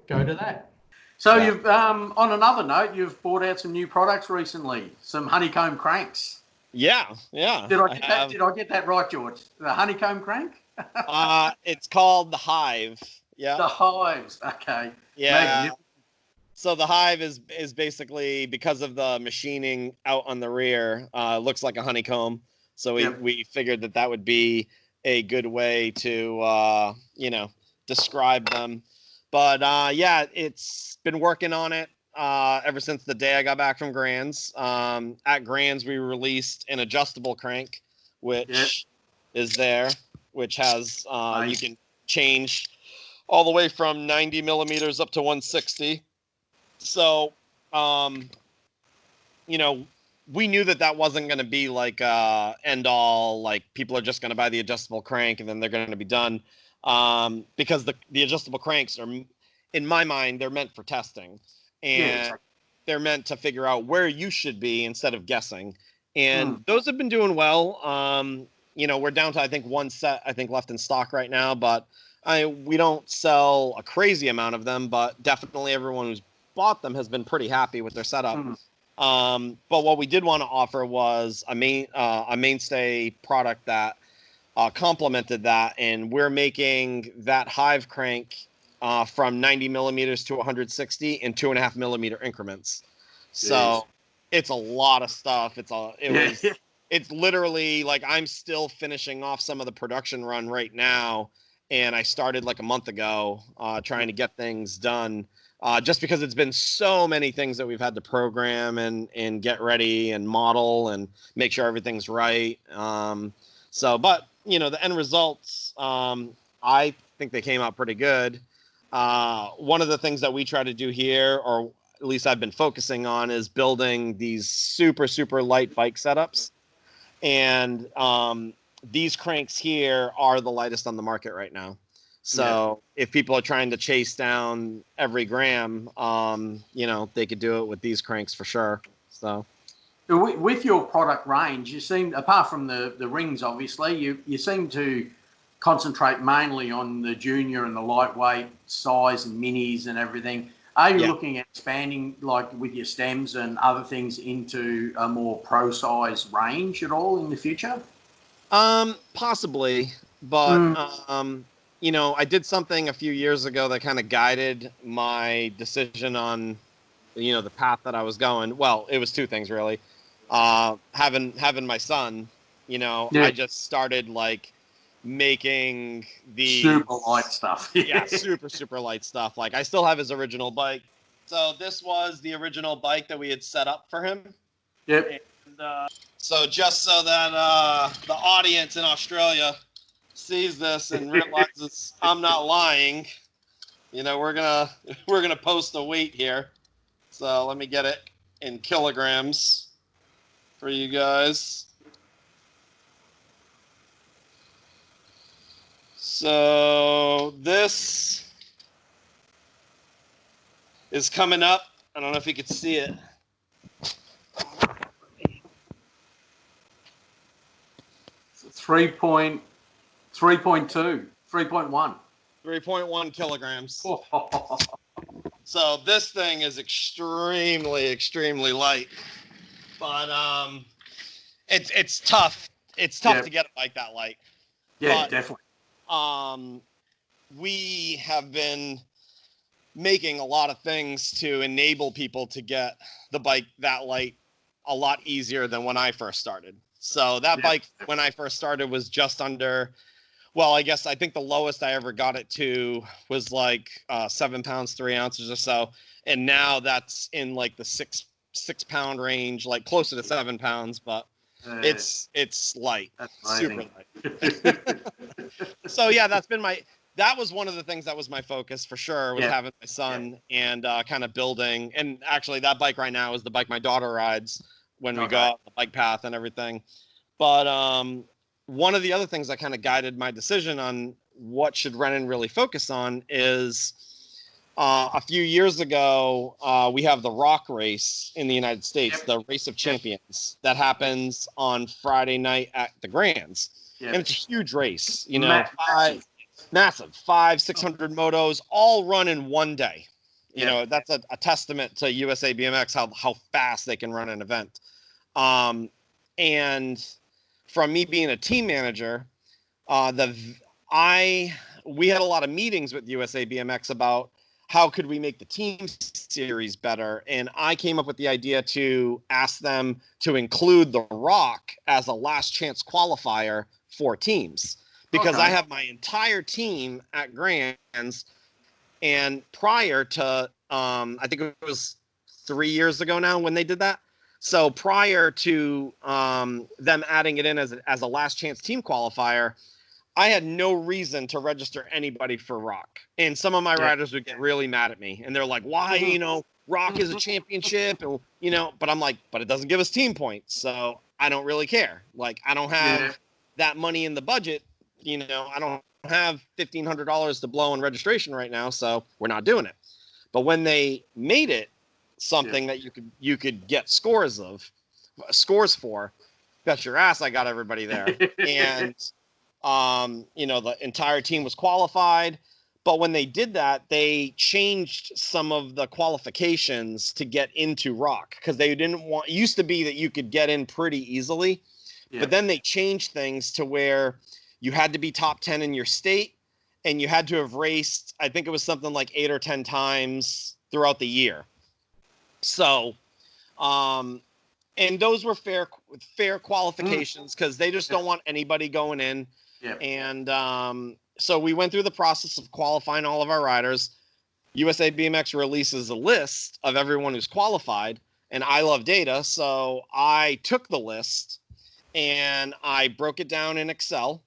go to that. So you've, on another note, you've brought out some new products recently, some honeycomb cranks. Yeah. Did I get that right, George? The honeycomb crank? It's called the Hive. Yeah. The Hives. Okay. Yeah. So the Hive is basically, because of the machining out on the rear, looks like a honeycomb. So we figured that would be a good way to describe them. But yeah, it's been working on it ever since the day I got back from Grands. At Grands, we released an adjustable crank which is there, which has you can change all the way from 90 millimeters up to 160. So, you know, we knew that that wasn't going to be like end all, like people are just going to buy the adjustable crank and then they're going to be done. Because the adjustable cranks are, in my mind, they're meant for testing, and they're meant to figure out where you should be instead of guessing. And those have been doing well. You know, we're down to, I think, one set, I think, left in stock right now, but we don't sell a crazy amount of them, but definitely everyone who's bought them has been pretty happy with their setup. But what we did want to offer was a mainstay product that complemented that, and we're making that hive crank from 90 millimeters to 160 in 2.5 millimeter increments. So it's a lot of stuff. It's literally like I'm still finishing off some of the production run right now, and I started like a month ago trying to get things done. Just because it's been so many things that we've had to program and get ready and model and make sure everything's right. But you know, the end results, I think they came out pretty good. One of the things that we try to do here, or at least I've been focusing on, is building these super, super light bike setups. And these cranks here are the lightest on the market right now. So if people are trying to chase down every gram, you know, they could do it with these cranks for sure. So with your product range, you seem, apart from the rings, obviously, you seem to concentrate mainly on the junior and the lightweight size and minis and everything. Are you looking at expanding, like with your stems and other things, into a more pro size range at all in the future? Possibly, but you know, I did something a few years ago that kind of guided my decision on, you know, the path that I was going. Well, it was two things really. Having my son, you know, I just started like making the super light stuff. super, super light stuff. Like I still have his original bike. So this was the original bike that we had set up for him. And, so just so that the audience in Australia sees this and realizes I'm not lying, you know, we're gonna post a weight here. So let me get it in kilograms for you guys. So this is coming up. I don't know if you could see it. It's 3.1. 3.1 kilograms. So this thing is extremely, extremely light, but it's tough. It's tough to get a bike that light. Yeah, definitely. We have been making a lot of things to enable people to get the bike that light a lot easier than when I first started. So that bike, when I first started, was just under, well, I think the lowest I ever got it to was like 7 pounds, 3 ounces or so. And now that's in like the six pound range, like closer to 7 pounds, but it's light, super light. So yeah, that was one of the things that was my focus for sure, was having my son and kind of building. And actually that bike right now is the bike my daughter rides when we go out the bike path and everything. But one of the other things that kind of guided my decision on what should Renan really focus on is a few years ago, we have the Rock Race in the United States, the Race of Champions, that happens on Friday night at the Grands. And it's a huge race, you know, massive, 500-600 motos all run in one day. You know, that's a testament to USA BMX, how fast they can run an event. And from me being a team manager, we had a lot of meetings with USA BMX about how could we make the team series better. And I came up with the idea to ask them to include the Rock as a last chance qualifier for teams, because I have my entire team at Grands. And prior to, I think it was 3 years ago now when they did that, So prior to them adding it in as a last chance team qualifier, I had no reason to register anybody for Rock. And some of my riders would get really mad at me. And they're like, why, Rock is a championship. And, but I'm like, but it doesn't give us team points. So I don't really care. Like, I don't have that money in the budget. I don't have $1,500 to blow on registration right now. So we're not doing it. But when they made it something that you could get scores for, bet your ass I got everybody there. And the entire team was qualified. But when they did that, they changed some of the qualifications to get into Rock, because they didn't want, it used to be that you could get in pretty easily, but then they changed things to where you had to be top 10 in your state, and you had to have raced, I think it was something like 8 or 10 times throughout the year. So, and those were fair qualifications, because they just don't want anybody going in. And so we went through the process of qualifying all of our riders. USA BMX releases a list of everyone who's qualified, and I love data. So I took the list and I broke it down in Excel,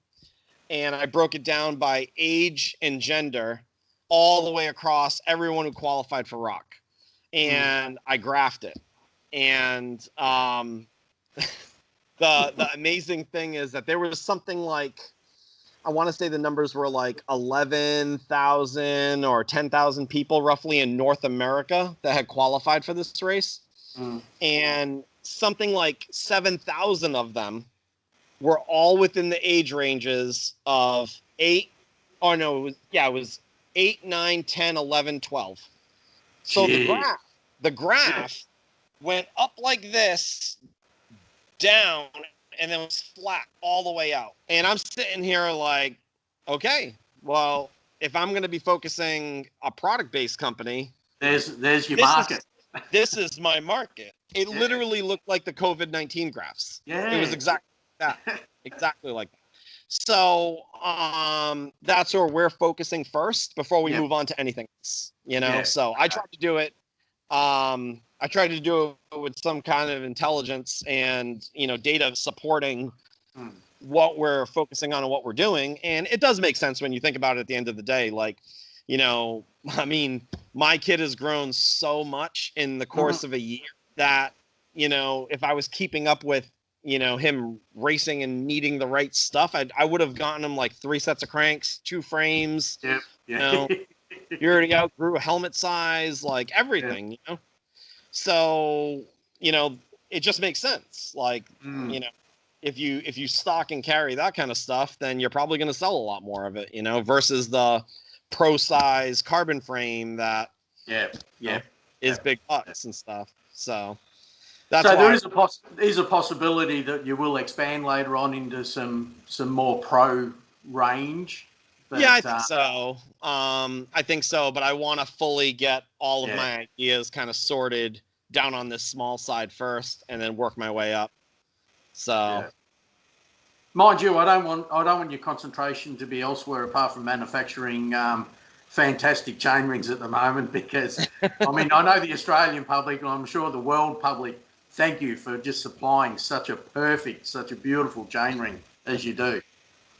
and I broke it down by age and gender all the way across everyone who qualified for Rock. And I graphed it. And the amazing thing is that there was something like, I want to say the numbers were like 11,000 or 10,000 people roughly in North America that had qualified for this race. And something like 7,000 of them were all within the age ranges of 8, it was 8, 9, 10, 11, 12. So the graph went up like this, down, and then was flat all the way out. And I'm sitting here like, okay, well, if I'm going to be focusing a product-based company, there's your market. This is my market. It literally looked like the COVID-19 graphs. It was exactly that. Exactly like that. So that's where we're focusing first before we move on to anything else, So I tried to do it. I tried to do it with some kind of intelligence and, data supporting what we're focusing on and what we're doing. And it does make sense when you think about it at the end of the day. Like, my kid has grown so much in the course of a year that, if I was keeping up with, him racing and needing the right stuff, I would have gotten him like 3 sets of cranks, 2 frames, you already outgrew helmet size, like everything, So, it just makes sense. Like, if you stock and carry that kind of stuff, then you're probably going to sell a lot more of it, versus the pro size carbon frame that is big bucks and stuff. So that's why there is a possibility that you will expand later on into some more pro range. But, I think so. I think so, but I want to fully get all of my ideas kind of sorted down on this small side first, and then work my way up. So, mind you, I don't want your concentration to be elsewhere apart from manufacturing fantastic chain rings at the moment, because I know the Australian public, and I'm sure the world public, thank you for just supplying such a beautiful chain ring as you do.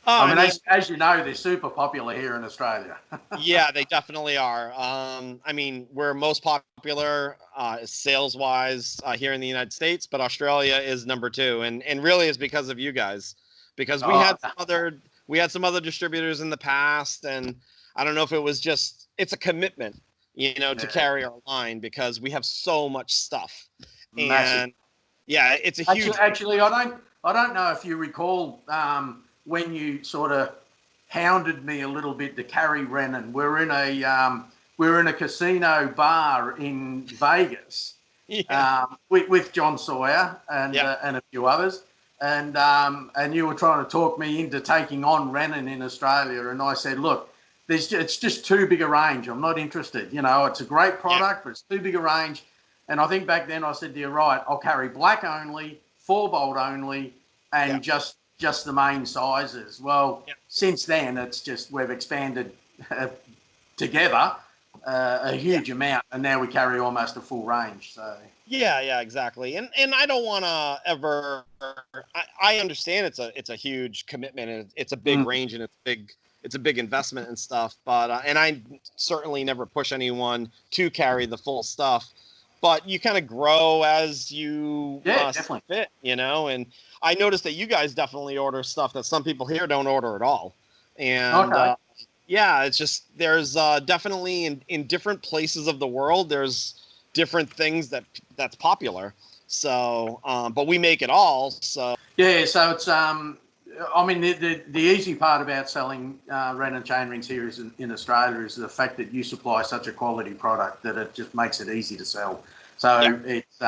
As you know, they're super popular here in Australia. Yeah, they definitely are. We're most popular sales-wise here in the United States, but Australia is number 2, and really is because of you guys, because we had some other distributors in the past, and I don't know if it was just, it's a commitment, to carry our line, because we have so much stuff. Massive. And it's a huge. Actually, I don't know if you recall. When you sort of hounded me a little bit to carry Renan, we're in a casino bar in Vegas with John Sawyer and a few others, and you were trying to talk me into taking on Renan in Australia, and I said, look, it's just too big a range. I'm not interested. It's a great product, but it's too big a range. And I think back then I said to you, right, I'll carry black only, 4-bolt only, and just the main sizes. Well, since then, it's just we've expanded together a huge amount, and now we carry almost a full range. So Yeah, exactly. And I don't want to ever. I understand it's a huge commitment and it's a big range and it's a big investment and stuff. But and I certainly never push anyone to carry the full stuff. But you kind of grow as you definitely fit, you know. And I noticed that you guys definitely order stuff that some people here don't order at all. And Okay. yeah, it's just there's definitely in different places of the world there's different things that's popular. So, but we make it all. So Yeah, so it's I mean the easy part about selling Wren and chain rings here is in Australia is the fact that you supply such a quality product that it just makes it easy to sell. So it's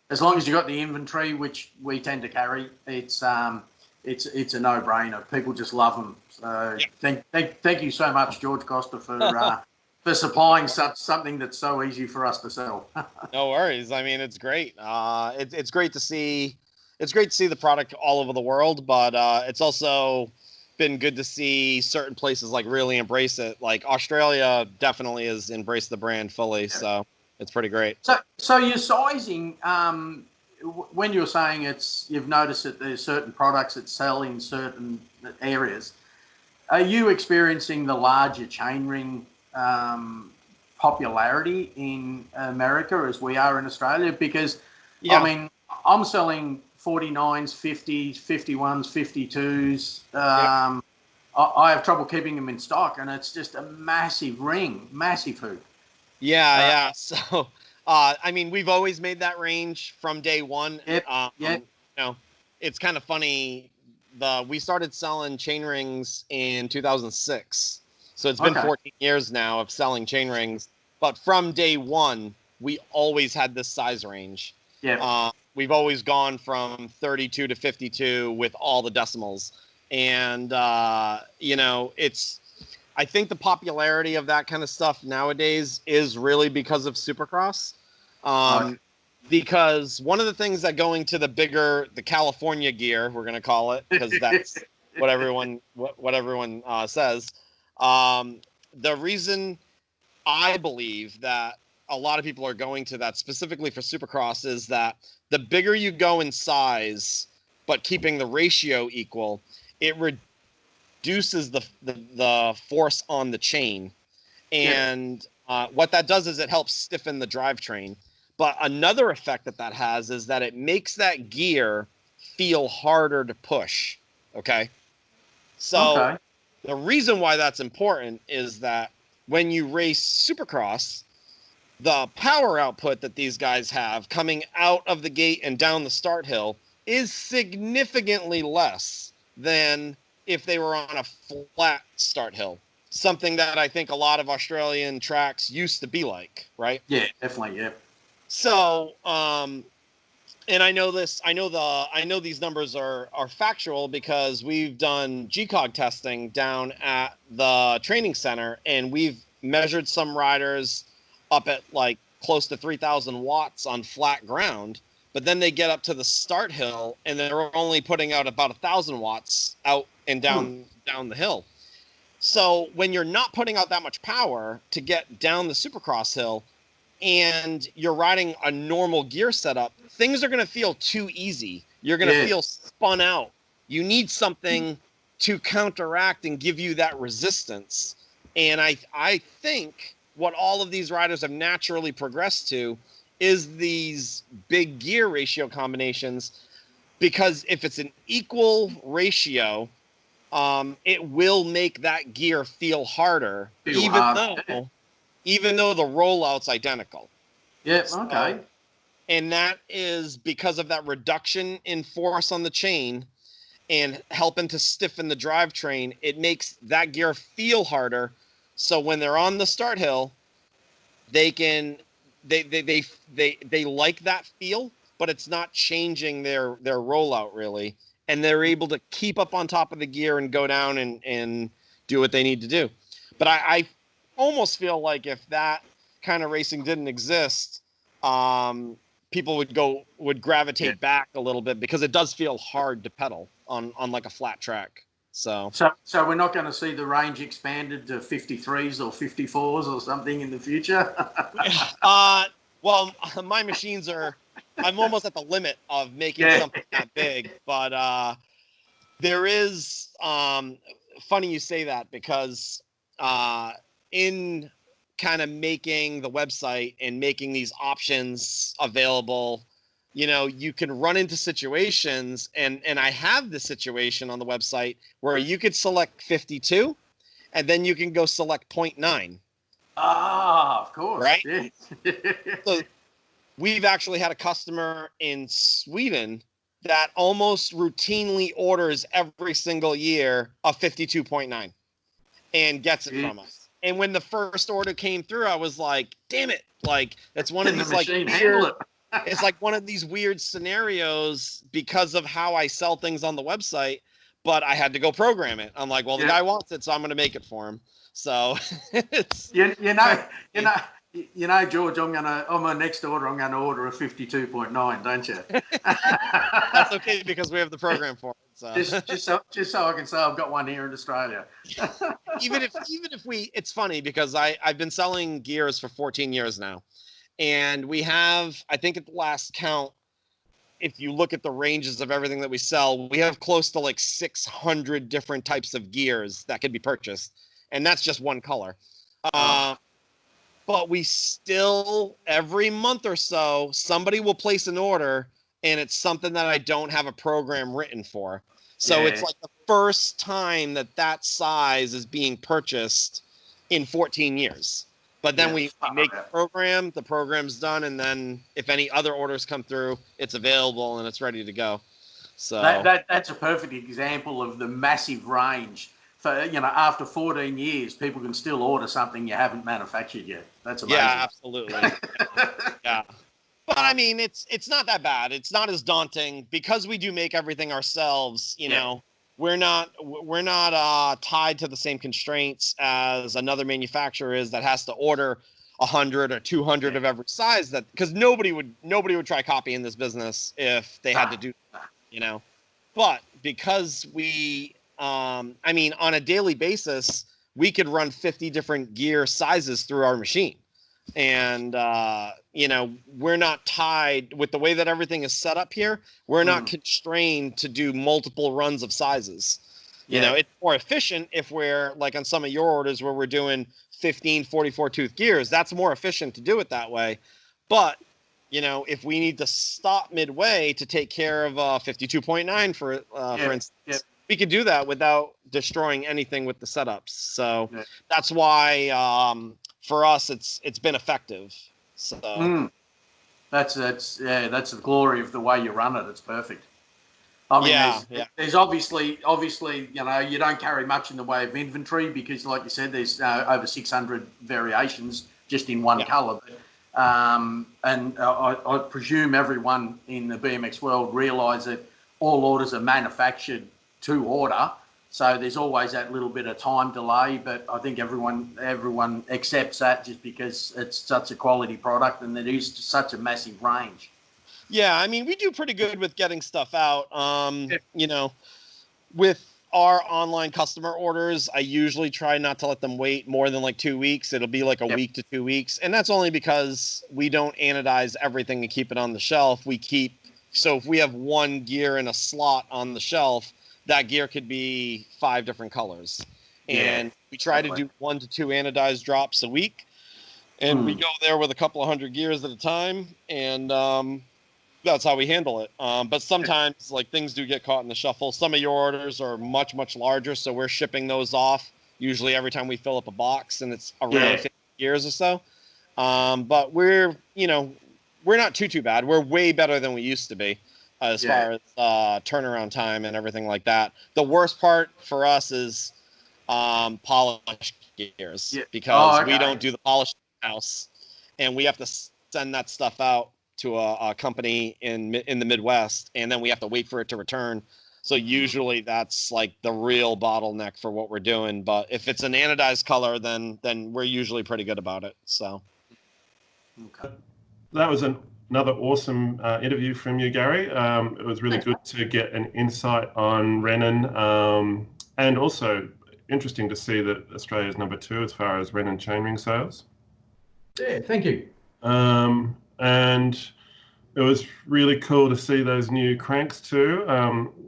as long as you got the inventory, which we tend to carry, it's a no-brainer. People just love them. So thank you so much, George Costa, for supplying something that's so easy for us to sell. No worries. I mean, it's great. It's great to see. It's great to see the product all over the world, but it's also been good to see certain places like really embrace it. Like Australia definitely has embraced the brand fully, so it's pretty great. So your sizing, when you're saying you've noticed that there's certain products that sell in certain areas, are you experiencing the larger chainring popularity in America as we are in Australia? Because I mean, I'm selling 49s, 50s, 51s, 52s. I have trouble keeping them in stock, and it's just a massive ring, massive hoop. Yeah. So, I mean, we've always made that range from day one. You know, it's kind of funny. We started selling chain rings in 2006, so it's been 14 years now of selling chain rings. But from day one, we always had this size range. Yeah. We've always gone from 32 to 52 with all the decimals, and you know, I think the popularity of that kind of stuff nowadays is really because of Supercross. Because one of the things that going to the California gear, we're going to call it, because that's what everyone says. The reason I believe that a lot of people are going to that specifically for Supercross is that the bigger you go in size, but keeping the ratio equal, it reduces the force on the chain, and what that does is it helps stiffen the drivetrain. But another effect that has is that it makes that gear feel harder to push. Okay, so the reason why that's important is that when you race Supercross, the power output that these guys have coming out of the gate and down the start hill is significantly less than if they were on a flat start hill, something that I think a lot of Australian tracks used to be like, right? Yeah, definitely. Yeah. So, and I know these numbers are factual because we've done GCOG testing down at the training center, and we've measured some riders up at like close to 3,000 watts on flat ground, but then they get up to the start hill and they're only putting out about 1,000 watts out and down the hill. So when you're not putting out that much power to get down the Supercross hill and you're riding a normal gear setup, things are going to feel too easy. You're going to feel spun out. You need something to counteract and give you that resistance. And I think what all of these riders have naturally progressed to is these big gear ratio combinations, because if it's an equal ratio, it will make that gear feel harder, even though the rollout's identical. Yeah, so, and that is because of that reduction in force on the chain and helping to stiffen the drivetrain. It makes that gear feel harder. So when they're on the start hill, they like that feel, but it's not changing their rollout really. And they're able to keep up on top of the gear and go down and do what they need to do. But I almost feel like if that kind of racing didn't exist, people would gravitate back a little bit, because it does feel hard to pedal on like a flat track. So we're not going to see the range expanded to 53s or 54s or something in the future? Well, my machines are. I'm almost at the limit of making something that big, but there is. Funny you say that because in kind of making the website and making these options available, you can run into situations, and I have the situation on the website where you could select 52, and then you can go select 0.9. Ah, of course. Right? Yeah. So we've actually had a customer in Sweden that almost routinely orders every single year a 52.9 and gets it from us. And when the first order came through, I was like, damn it. Like, it's one of Can the these like machine handle weird, it? it's like one of these weird scenarios because of how I sell things on the website, but I had to go program it. I'm like, well, the guy wants it, so I'm going to make it for him. So it's you know, George, on my next order, I'm gonna order a 52.9, don't you? That's okay because we have the program for it. So. just so I can say I've got one here in Australia. even if it's funny because I've been selling gears for 14 years now, and we have, I think at the last count, if you look at the ranges of everything that we sell, we have close to like 600 different types of gears that could be purchased, and that's just one color. But we still, every month or so, somebody will place an order, and it's something that I don't have a program written for. So it's like the first time that size is being purchased in 14 years. But then we make the program's done, and then if any other orders come through, it's available and it's ready to go. So that's a perfect example of the massive range. For, after 14 years, people can still order something you haven't manufactured yet. That's amazing. Yeah, absolutely. Yeah. But I mean, it's not that bad. It's not as daunting because we do make everything ourselves. We're not tied to the same constraints as another manufacturer is that has to order 100 or 200 of every size. That because nobody would try copying this business if they had to do that, But because we, I mean, on a daily basis, we could run 50 different gear sizes through our machine. And, we're not tied with the way that everything is set up here. We're not constrained to do multiple runs of sizes. It's more efficient if we're like on some of your orders where we're doing 15, 44 tooth gears. That's more efficient to do it that way. But, if we need to stop midway to take care of 52.9 for instance, we could do that without destroying anything with the setups. So that's why, for us, it's been effective. So that's the glory of the way you run it. It's perfect. I mean, there's obviously, you don't carry much in the way of inventory because, like you said, there's over 600 variations just in one color. And I presume everyone in the BMX world realise that all orders are manufactured to order. So there's always that little bit of time delay, but I think everyone accepts that just because it's such a quality product and it is such a massive range. Yeah, I mean, we do pretty good with getting stuff out. With our online customer orders, I usually try not to let them wait more than like 2 weeks. It'll be like a week to 2 weeks. And that's only because we don't anodize everything and keep it on the shelf. So if we have one gear in a slot on the shelf, that gear could be 5 different colors. And we try to do 1 to 2 anodized drops a week. And we go there with a couple of hundred gears at a time. And that's how we handle it. But sometimes like things do get caught in the shuffle. Some of your orders are much, much larger. So we're shipping those off usually every time we fill up a box, and it's around 50 gears or so. But we're not too bad. We're way better than we used to be as far as turnaround time and everything like that. The worst part for us is polished gears because we don't do the polish house, and we have to send that stuff out to a company in the Midwest, and then we have to wait for it to return. So usually that's like the real bottleneck for what we're doing. But if it's an anodized color, then we're usually pretty good about it. So that was another awesome interview from you, Gary. It was really good to get an insight on Renan, and also interesting to see that Australia's number 2 as far as Renan chainring sales. Yeah, thank you. and it was really cool to see those new cranks too.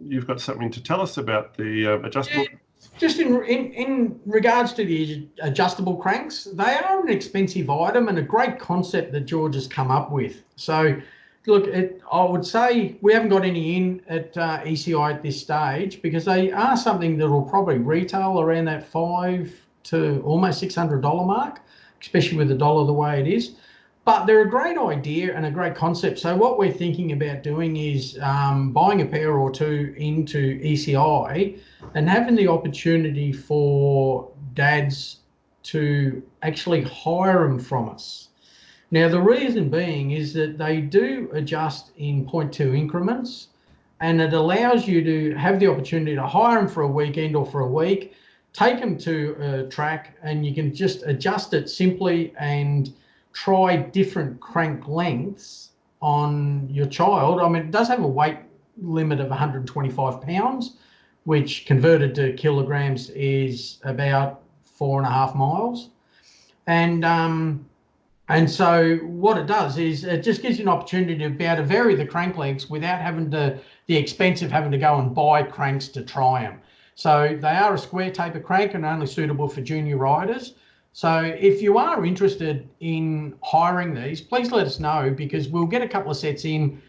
You've got something to tell us about the adjustable. Yeah, just in regards to the adjustable cranks, they are an expensive item and a great concept that George has come up with. So, look, I would say we haven't got any in at ECI at this stage because they are something that will probably retail around that $500 to almost $600 mark, especially with the dollar the way it is. But they're a great idea and a great concept. So what we're thinking about doing is buying a pair or two into ECI and having the opportunity for dads to actually hire them from us. Now, the reason being is that they do adjust in 0.2 increments, and it allows you to have the opportunity to hire them for a weekend or for a week, take them to a track, and you can just adjust it simply and try different crank lengths on your child. I mean, it does have a weight limit of 125 pounds, which converted to kilograms is about 4.5 miles. And so what it does is it just gives you an opportunity to be able to vary the crank lengths without having the expense of having to go and buy cranks to try them. So they are a square taper crank and only suitable for junior riders. So if you are interested in hiring these, please let us know because we'll get a couple of sets in.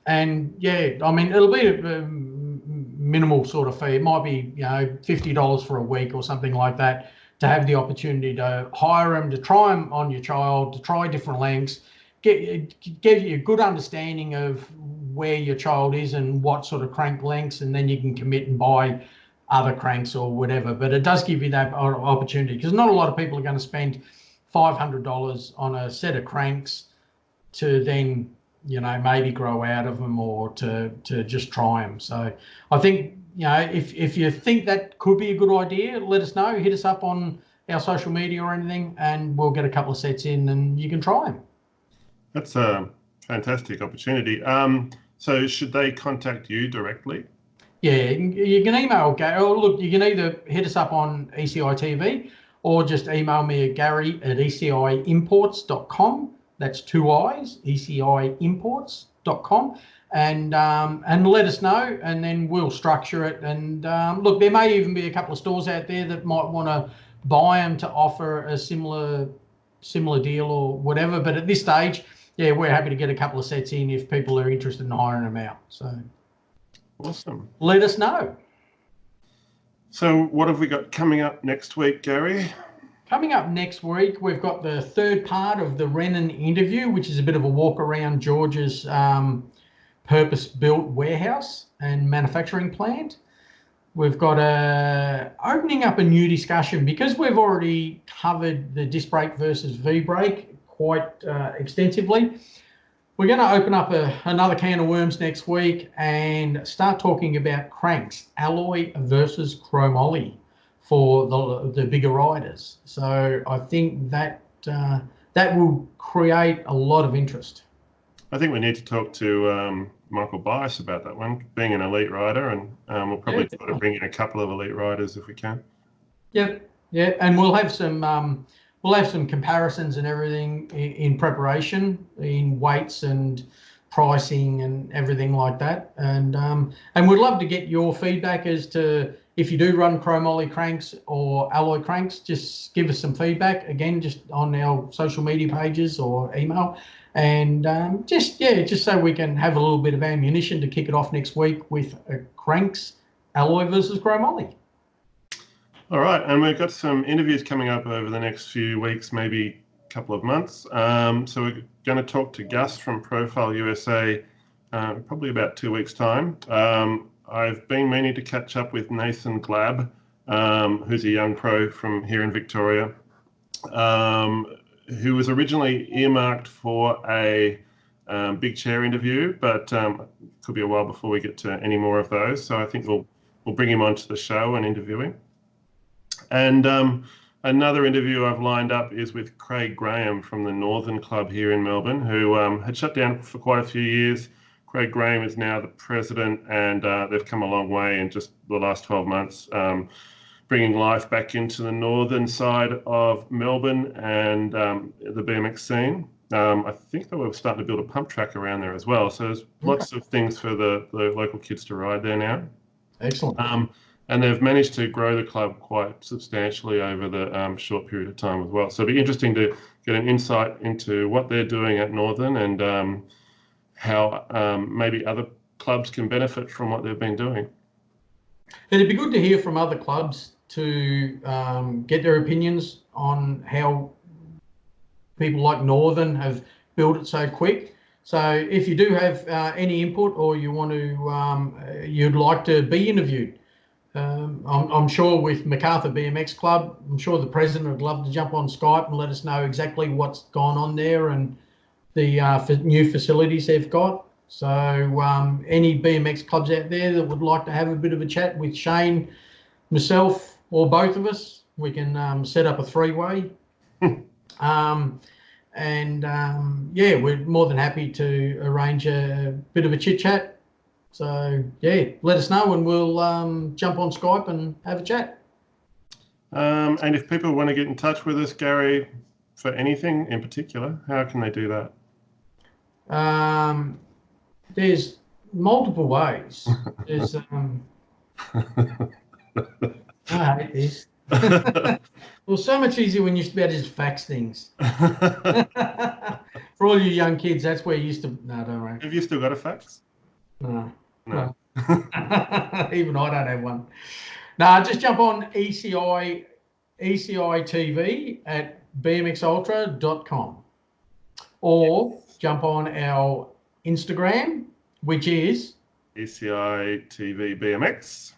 And yeah, I mean, it'll be a minimal sort of fee. It might be, $50 for a week or something like that to have the opportunity to hire them, to try them on your child, to try different lengths, give you a good understanding of where your child is and what sort of crank lengths, and then you can commit and buy other cranks or whatever. But it does give you that opportunity because not a lot of people are going to spend $500 on a set of cranks to then maybe grow out of them or to just try them. So I think if you think that could be a good idea, let us know, hit us up on our social media or anything, and we'll get a couple of sets in and you can try them. That's a fantastic opportunity. So should they contact you directly? Yeah, you can email Gary. Or look, you can either hit us up on ECI TV or just email me at gary@eciimports.com. That's 2 I's, eciimports.com. And let us know, and then we'll structure it. And look, there may even be a couple of stores out there that might want to buy them to offer a similar deal or whatever. But at this stage, yeah, we're happy to get a couple of sets in if people are interested in hiring them out. So. Awesome. Let us know. So what have we got coming up next week, Gary? Coming up next week, we've got the third part of the Renan interview, which is a bit of a walk around George's purpose-built warehouse and manufacturing plant. We've got opening up a new discussion because we've already covered the disc brake versus V-brake quite extensively. We're going to open up another can of worms next week and start talking about cranks, alloy versus chromoly for the bigger riders. So I think that will create a lot of interest. I think we need to talk to Michael Bias about that one, being an elite rider, and we'll probably try to bring in a couple of elite riders if we can. Yep, yeah, and we'll have some comparisons and everything in preparation, in weights and pricing and everything like that. And we'd love to get your feedback as to if you do run chromoly cranks or alloy cranks. Just give us some feedback again, just on our social media pages or email, and just so we can have a little bit of ammunition to kick it off next week with cranks, alloy versus chromoly. All right, and we've got some interviews coming up over the next few weeks, maybe a couple of months. So we're going to talk to Gus from Profile USA probably about 2 weeks' time. I've been meaning to catch up with Nathan Glab, who's a young pro from here in Victoria, who was originally earmarked for a big chair interview, but could be a while before we get to any more of those. So I think we'll bring him onto the show and interview him. And another interview I've lined up is with Craig Graham from the Northern Club here in Melbourne, who had shut down for quite a few years. Craig Graham is now the president, and they've come a long way in just the last 12 months, bringing life back into the northern side of Melbourne and the BMX scene. I think they were starting to build a pump track around there as well. So there's lots of things for the local kids to ride there now. Excellent. And they've managed to grow the club quite substantially over the short period of time as well. So it'll be interesting to get an insight into what they're doing at Northern and how maybe other clubs can benefit from what they've been doing. It'd be good to hear from other clubs to get their opinions on how people like Northern have built it so quick. So if you do have any input or you want to, you'd like to be interviewed, I'm sure with Macarthur BMX Club, I'm sure the president would love to jump on Skype and let us know exactly what's gone on there and the new facilities they've got. So any BMX clubs out there that would like to have a bit of a chat with Shane, myself, or both of us, we can set up a three-way. Yeah, we're more than happy to arrange a bit of a chit chat. So yeah, let us know and we'll jump on Skype and have a chat. And if people want to get in touch with us, Gary, for anything in particular, how can they do that? There's multiple ways. There's I hate this. Well, so much easier when you used to be able to just fax things. For all you young kids, that's where you used to. No, don't worry. Have you still got a fax? No. No. Even I don't have one. No, just jump on ecitv at bmxultra.com or jump on our Instagram, which is ECI TV BMX,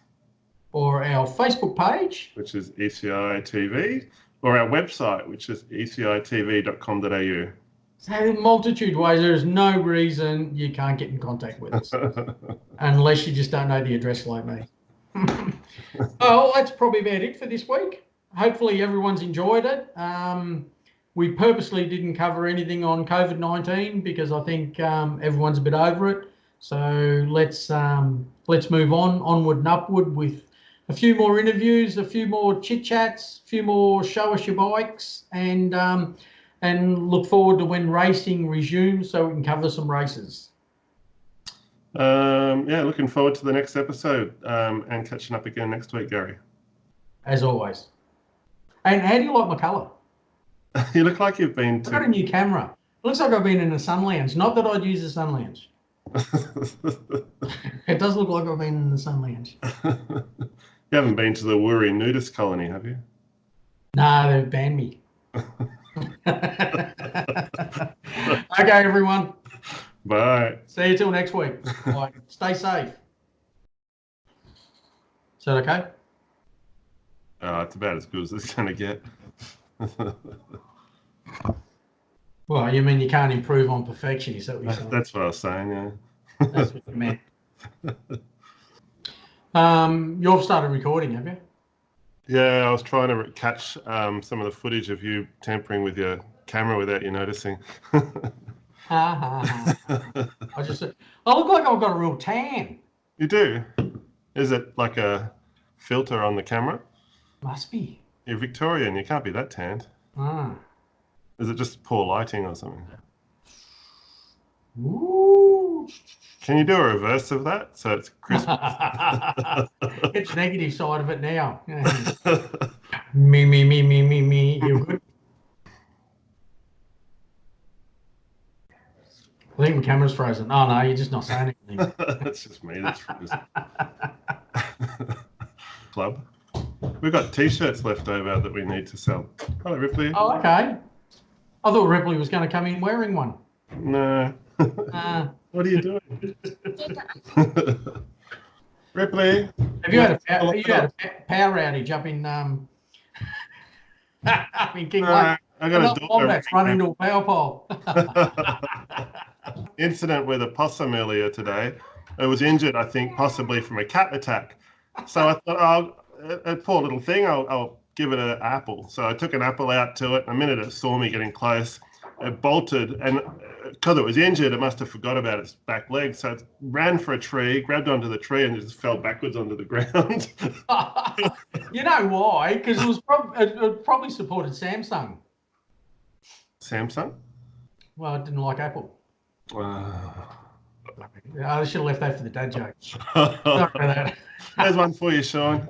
or our Facebook page, which is ECI TV, or our website, which is ecitv.com.au. So a multitude of ways. There's no reason you can't get in contact with us unless you just don't know the address like me. Well, that's probably about it for this week. Hopefully everyone's enjoyed it. We purposely didn't cover anything on COVID-19 because I think everyone's a bit over it. So let's move on, onward and upward with a few more interviews, a few more chit chats, a few more show us your bikes, and look forward to when racing resumes so we can cover some races. Yeah, looking forward to the next episode and catching up again next week, Gary. As always. And how do you like my colour? You look like you've been I've got a new camera. It looks like I've been in a sun lounge. Not that I'd use a sun lounge. It does look like I've been in the sun lounge. You haven't been to the Woori nudist colony, have you? No, they've banned me. Okay, everyone. Bye. See you till next week. Bye. Stay safe. Is that okay? It's about as good as it's going to get. Well, you mean you can't improve on perfection, is that what you're saying? That's what I was saying, yeah. That's what you meant. You've started recording, have you? Yeah, I was trying to catch some of the footage of you tampering with your camera without you noticing. I look like I've got a real tan. You do? Is it like a filter on the camera? Must be. You're Victorian, you can't be that tanned. Is it just poor lighting or something? Ooh. Can you do a reverse of that so it's crisp? It's the negative side of it now. Me. You're good. I think the camera's frozen. Oh no, you're just not saying anything. That's just me. That's frozen. Club. We've got T-shirts left over that we need to sell. Hello, Ripley. Oh, okay. I thought Ripley was going to come in wearing one. No. What are you doing? Ripley. Have you had a power outage up in in King Lake? I got a daughter. That's run into a power pole. Incident with a possum earlier today. It was injured, I think, possibly from a cat attack. So I thought, a poor little thing, I'll give it an apple. So I took an apple out to it. The minute it saw me getting close, it bolted, and because it was injured, it must have forgot about its back leg. So it ran for a tree, grabbed onto the tree, and just fell backwards onto the ground. You know why? Because it probably supported Samsung. Samsung? Well, I didn't like Apple. I should have left that for the dad joke. Sorry for that. There's one for you, Sean.